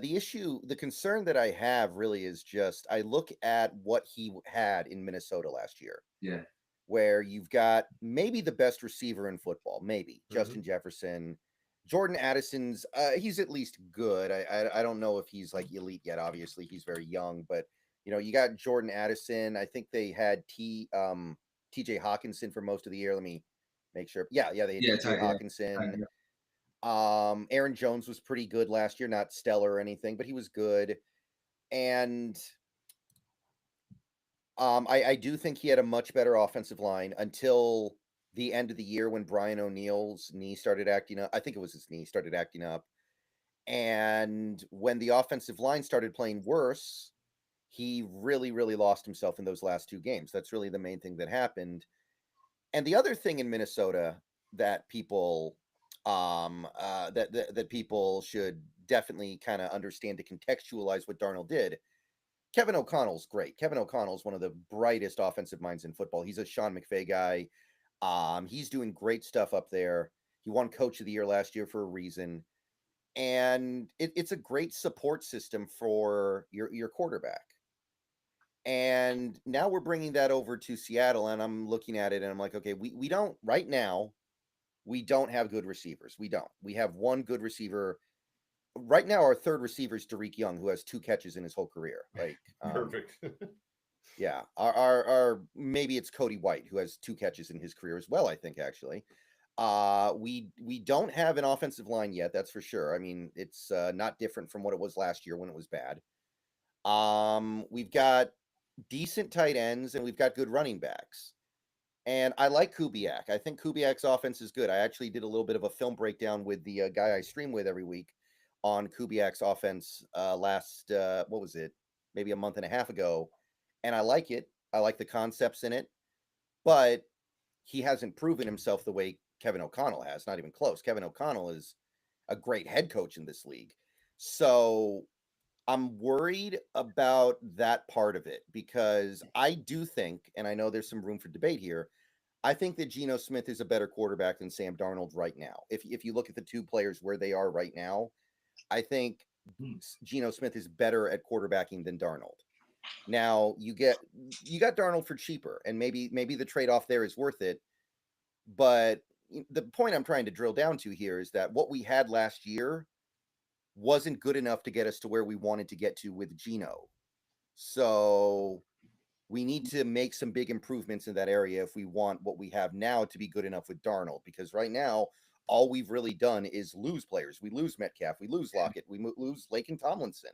issue, the concern that I have really is just I look at what he had in Minnesota last year. Yeah. Where you've got maybe the best receiver in football, maybe Justin Jefferson. Jordan Addison's he's at least good. I don't know if he's like elite yet. Obviously, he's very young, but you got Jordan Addison. I think they had TJ Hawkinson for most of the year. Let me make sure. Yeah, they had TJ Hawkinson. Aaron Jones was pretty good last year, not stellar or anything, but he was good. And I do think he had a much better offensive line until the end of the year when Brian O'Neill's knee started acting up. I think it was his knee started acting up. And when the offensive line started playing worse, he really, really lost himself in those last two games. That's really the main thing that happened. And the other thing in Minnesota that people that people should definitely kind of understand to contextualize what Darnold did. Kevin O'Connell's great. Kevin O'Connell's one of the brightest offensive minds in football. He's a Sean McVay guy. He's doing great stuff up there. He won Coach of the Year last year for a reason. And it's a great support system for your quarterback. And now we're bringing that over to Seattle, and I'm looking at it, and I'm like, okay, we don't, right now, we don't have good receivers. We don't. We have one good receiver. Right now, our third receiver is Derek Young, who has 2 catches in his whole career. Like perfect. Yeah. Our maybe it's Cody White, who has 2 catches in his career as well, I think, actually. We don't have an offensive line yet, that's for sure. I mean, it's not different from what it was last year when it was bad. We've got decent tight ends and we've got good running backs. And I like Kubiak. I think Kubiak's offense is good. I actually did a little bit of a film breakdown with the guy I stream with every week on Kubiak's offense last, what was it? Maybe a month and a half ago. And I like it. I like the concepts in it. But he hasn't proven himself the way Kevin O'Connell has. Not even close. Kevin O'Connell is a great head coach in this league. So I'm worried about that part of it because I do think, and I know there's some room for debate here, I think that Geno Smith is a better quarterback than Sam Darnold right now. If you look at the two players where they are right now, I think Geno Smith is better at quarterbacking than Darnold. Now you got Darnold for cheaper, and maybe the trade-off there is worth it. But the point I'm trying to drill down to here is that what we had last year wasn't good enough to get us to where we wanted to get to with Geno. So we need to make some big improvements in that area if we want what we have now to be good enough with Darnold. Because right now, all we've really done is lose players. We lose Metcalf, we lose Lockett, we lose Lake and Tomlinson.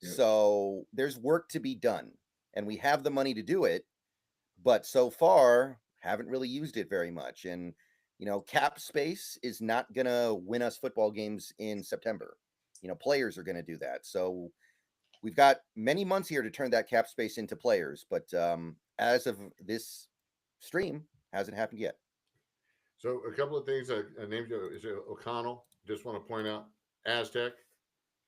Yeah. So there's work to be done, and we have the money to do it. But so far, haven't really used it very much. And, cap space is not going to win us football games in September. Players are going to do that. So we've got many months here to turn that cap space into players. But as of this stream, hasn't happened yet. So a couple of things I named is O'Connell. Just want to point out Aztec.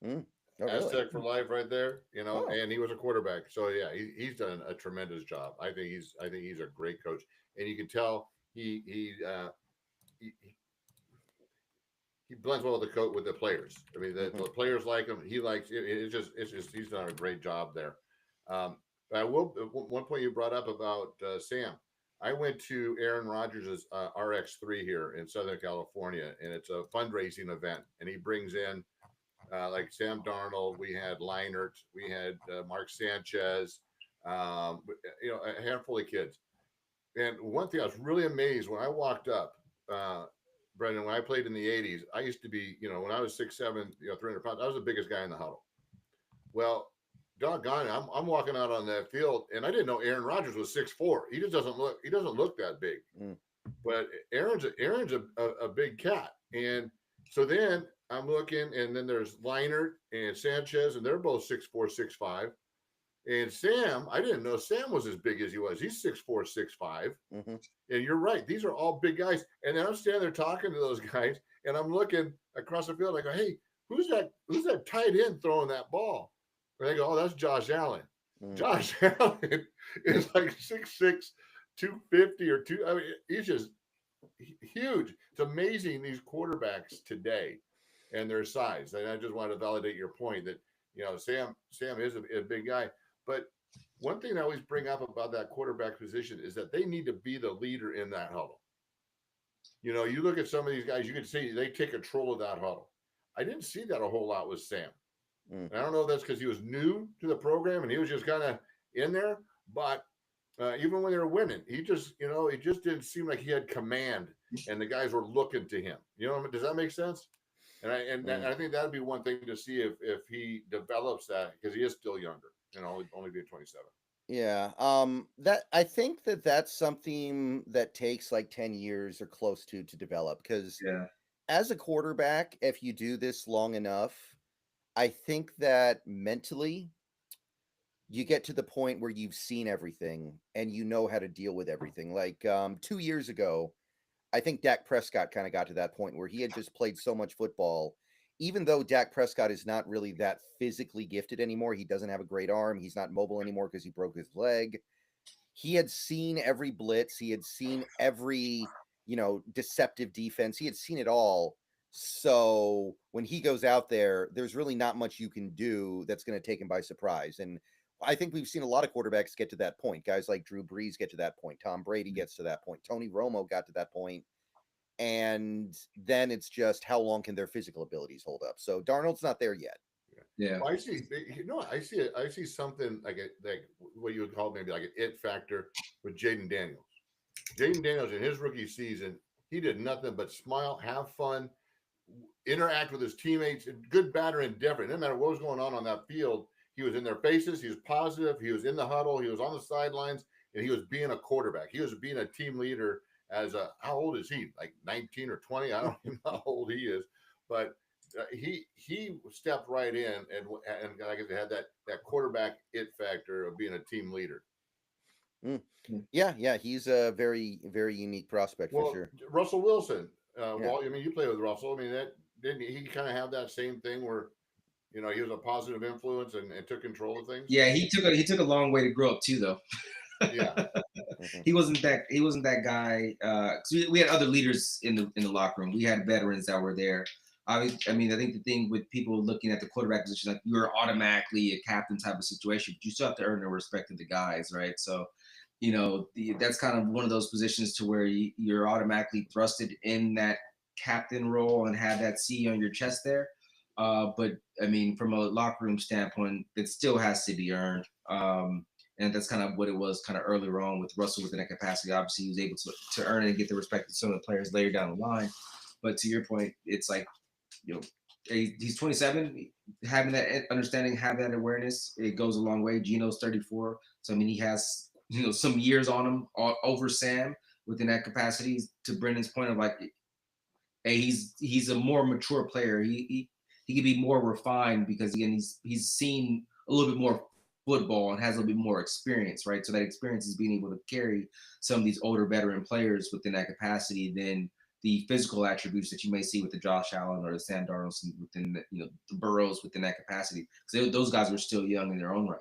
Oh, Aztec really? for life right there, and he was a quarterback. So yeah, he's done a tremendous job. I think he's a great coach. And you can tell he blends well with the players. I mean, the players like him. He likes it. It's just he's done a great job there. I will. One point you brought up about Sam. I went to Aaron Rodgers' RX3 here in Southern California, and it's a fundraising event. And he brings in like Sam Darnold. We had Leinart. We had Mark Sanchez. A handful of kids. And one thing I was really amazed when I walked up. Brendan, when I played in the 80s, I used to be, when I was 6'7", 300 pounds, I was the biggest guy in the huddle. Well, doggone it, I'm walking out on that field, and I didn't know Aaron Rodgers was 6'4". He just doesn't look that big. But Aaron's a big cat. And so then I'm looking, and then there's Leinart and Sanchez, and they're both 6'4", 6'5". And Sam, I didn't know Sam was as big as he was. He's 6'4", 6'5". And you're right. These are all big guys. And then I'm standing there talking to those guys, and I'm looking across the field. I go, hey, who's that tight end throwing that ball? And they go, oh, that's Josh Allen. Josh Allen is like 6'6", 250 or two. I mean, he's just huge. It's amazing, these quarterbacks today and their size. And I just want to validate your point that, Sam is a big guy. But one thing I always bring up about that quarterback position is that they need to be the leader in that huddle. You look at some of these guys, you can see they take control of that huddle. I didn't see that a whole lot with Sam. And I don't know if that's because he was new to the program and he was just kind of in there. But even when they were winning, he just, it just didn't seem like he had command and the guys were looking to him. Does that make sense? And I think that'd be one thing to see if he develops that, because he is still younger, only being 27. Yeah. That I think that's something that takes like 10 years or close to develop, because as a quarterback, if you do this long enough, I think that mentally you get to the point where you've seen everything and you know how to deal with everything. Like 2 years ago, I think Dak Prescott kind of got to that point where he had just played so much football. Even though Dak Prescott is not really that physically gifted anymore, he doesn't have a great arm. He's not mobile anymore because he broke his leg. He had seen every blitz. He had seen every, deceptive defense. He had seen it all. So when he goes out there, there's really not much you can do that's going to take him by surprise. And I think we've seen a lot of quarterbacks get to that point. Guys like Drew Brees get to that point. Tom Brady gets to that point. Tony Romo got to that point. And then it's just how long can their physical abilities hold up. So Darnold's not there yet. Yeah. Well, I see something like what you would call maybe like an it factor with Jaden Daniels. Jaden Daniels in his rookie season, He did nothing but smile, have fun, interact with his teammates, good, bad, or indifferent. No matter what was going on that field, he was in their faces. He was positive. He was in the huddle. He was on the sidelines, and he was being a quarterback. He was being a team leader. How old is he? Like 19 or 20? I don't even know how old he is, but he stepped right in and like I said, had that quarterback it factor of being a team leader. Yeah, he's a very, very unique prospect for sure. Russell Wilson, Walt, I mean, you played with Russell. I mean, that didn't he kind of have that same thing where, he was a positive influence and took control of things? Yeah, he took a long way to grow up too, though. Yeah. He wasn't that guy. 'Cause we had other leaders in the locker room. We had veterans that were there. I mean, I think the thing with people looking at the quarterback position, like you're automatically a captain type of situation, but you still have to earn the respect of the guys, right? So, that's kind of one of those positions to where you're automatically thrusted in that captain role and have that C on your chest there. But I mean, from a locker room standpoint, it still has to be earned. And that's kind of what it was kind of earlier on with Russell within that capacity. Obviously, he was able to earn it and get the respect of some of the players later down the line. But to your point, it's like, he's 27, having that understanding, have that awareness, it goes a long way. Gino's 34. So, I mean, he has, some years on him over Sam within that capacity. To Brendan's point of like, hey, he's a more mature player. He can be more refined because, again, he's seen a little bit more football and has a little bit more experience, right? So that experience is being able to carry some of these older veteran players within that capacity than the physical attributes that you may see with the Josh Allen or the Sam Darnold within the Burrows within that capacity. Because those guys are still young in their own right.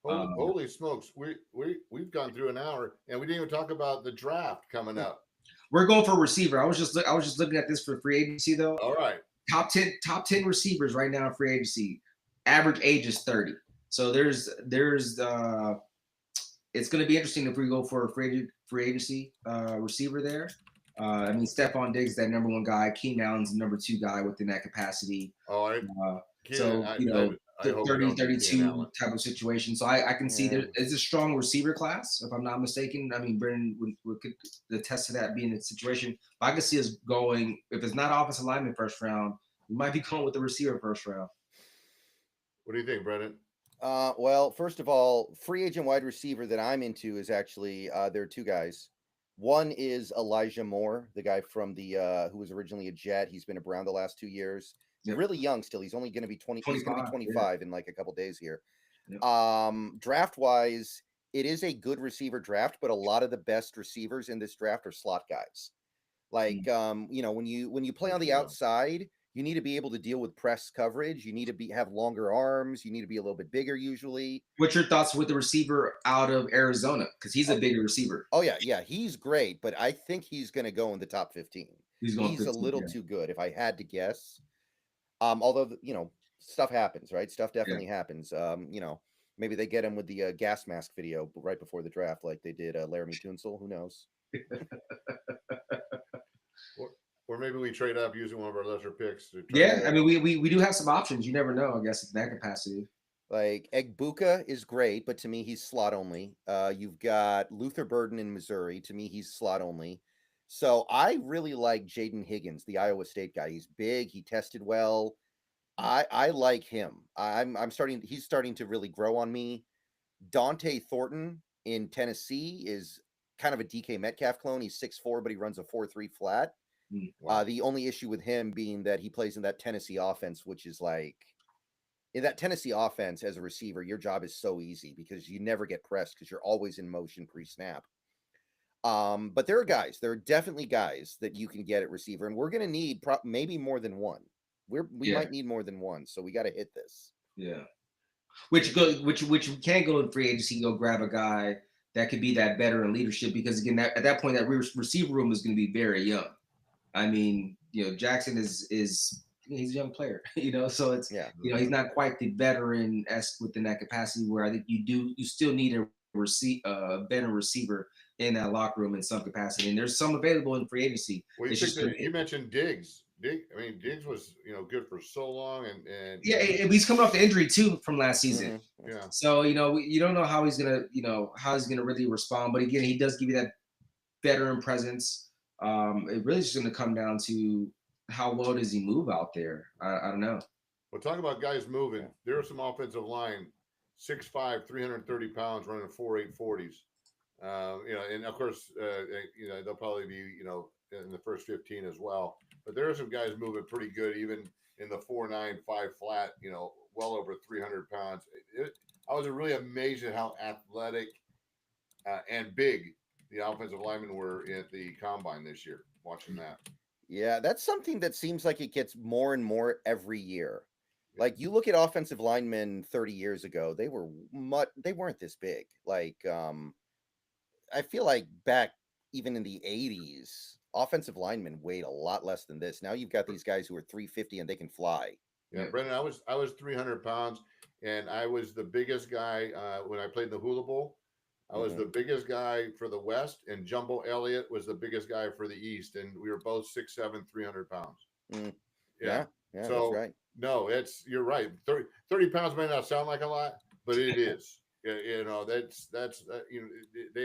Holy smokes, we've gone through an hour and we didn't even talk about the draft coming up. We're going for a receiver. I was just looking at this for free agency though. All right. Top 10 receivers right now in free agency. Average age is 30. So there's it's going to be interesting if we go for a free agency receiver there. I mean, Stephon Diggs, that number one guy. Keenan Allen's the number two guy within that capacity. Oh, I 30, 32 type of situation. So I can see there's a strong receiver class, if I'm not mistaken. I mean, Brendan would attest to that being the situation. But I can see us going, if it's not offensive lineman first round, we might be going with the receiver first round. What do you think, Brendan? Well, first of all, free agent wide receiver that I'm into is actually there are two guys. One is Elijah Moore, the guy from the who was originally a Jet. He's been a Brown the last 2 years. He's really young still. He's only going to be 20. He's going to be 25 in like a couple days here. Yep. Draft wise, it is a good receiver draft, but a lot of the best receivers in this draft are slot guys. Like when you play on the outside, you need to be able to deal with press coverage. You need to have longer arms. You need to be a little bit bigger usually. What's your thoughts with the receiver out of Arizona? Because he's a bigger receiver. Oh yeah, he's great, but I think he's going to go in the top 15. He's 15, a little too good, if I had to guess. Although stuff happens, right? Stuff definitely happens. Maybe they get him with the gas mask video right before the draft, like they did Laramie Tunsil. Who knows? Or maybe we trade up using one of our lesser picks. I mean, we do have some options. You never know, I guess, in that capacity. Like Egbuka is great, but to me, he's slot only. You've got Luther Burden in Missouri. To me, he's slot only. So I really like Jaden Higgins, the Iowa State guy. He's big. He tested well. I like him. He's starting to really grow on me. Dante Thornton in Tennessee is kind of a DK Metcalf clone. He's 6'4", but he runs a 4.3 flat. Wow. The only issue with him being that he plays in that Tennessee offense, which is like, in that Tennessee offense as a receiver, your job is so easy because you never get pressed because you're always in motion pre-snap. But there are definitely guys that you can get at receiver, and we're going to need maybe more than one. We might need more than one, so we got to hit this. Yeah. Which you can go in free agency and go grab a guy that could be that veteran leadership, because again, at that point, that receiver room is going to be very young. I mean, Jackson is he's a young player, so it's he's not quite the veteran-esque within that capacity where I think you still need a veteran receiver in that locker room in some capacity, and there's some available in free agency. Well, you mentioned Diggs. Diggs was good for so long, and he's coming off the injury too from last season. Mm-hmm. Yeah. So you don't know how he's gonna really respond, but again, he does give you that veteran presence. It really is just going to come down to how well does he move out there. I don't know. Well, talk about guys moving. There are some offensive line, 6'5", 330 pounds, running 4.8 40s. And of course, they'll probably be, in the first 15 as well. But there are some guys moving pretty good, even in the 4.9, 5 flat, well over 300 pounds. I was really amazed at how athletic and big the offensive linemen were at the combine this year, watching that. Yeah, that's something that seems like it gets more and more every year. Like you look at offensive linemen 30 years ago, they weren't this big. Like I feel like back even in the 80s, offensive linemen weighed a lot less than this. Now you've got these guys who are 350 and they can fly. Yeah, Brendan, I was 300 pounds, and I was the biggest guy when I played in the Hula Bowl. I was the biggest guy for the West, and Jumbo Elliott was the biggest guy for the East, and we were both 6'7", 300 pounds. Yeah, so that's right. No, you're right. 30 pounds may not sound like a lot, but it is. They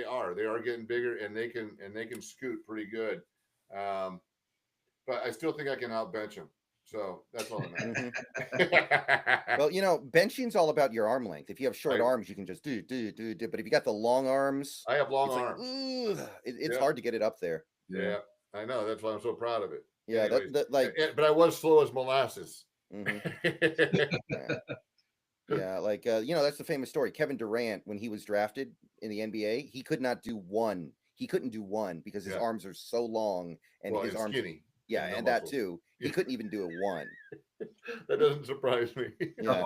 are getting bigger, and they can scoot pretty good. But I still think I can outbench them. So that's all that matters. Well, benching's all about your arm length. If you have short arms, you can just do. But if you got the long arms, I have long arms. It's hard to get it up there. Yeah, I know. That's why I'm so proud of it. Yeah, but I was slow as molasses. Yeah, like that's the famous story. Kevin Durant, when he was drafted in the NBA, he could not do one. He couldn't do one because his arms are so long and his arms skinny. Yeah, and that too. He couldn't even do a one. That doesn't surprise me. Yeah.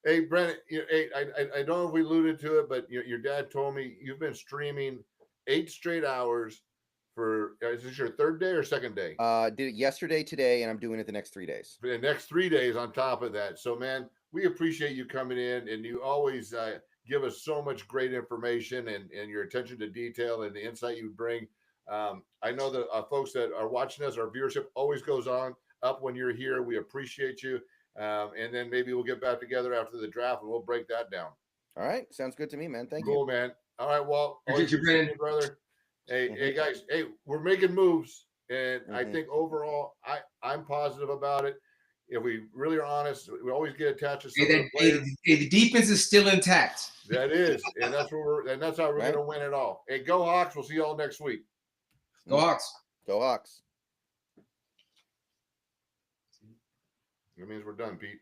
Hey, Brennan, I don't know if we alluded to it, but your dad told me you've been streaming 8 straight hours for, is this your third day or second day? Did it yesterday, today, and I'm doing it the next 3 days. For the next 3 days on top of that. So, man, we appreciate you coming in, and you always give us so much great information and your attention to detail and the insight you bring. I know that folks that are watching us, our viewership always goes up when you're here. We appreciate you. And then maybe we'll get back together after the draft and we'll break that down. All right. Sounds good to me, man. Thank you. Cool, man. All right. Well, you, brother. Hey, guys. Hey, we're making moves. And I think overall, I'm positive about it. If we really are honest, we always get attached to something. The defense is still intact. That is. And that's how we're going to win it all. Hey, go Hawks. We'll see you all next week. Go Hawks. Go Hawks. That means we're done, Pete.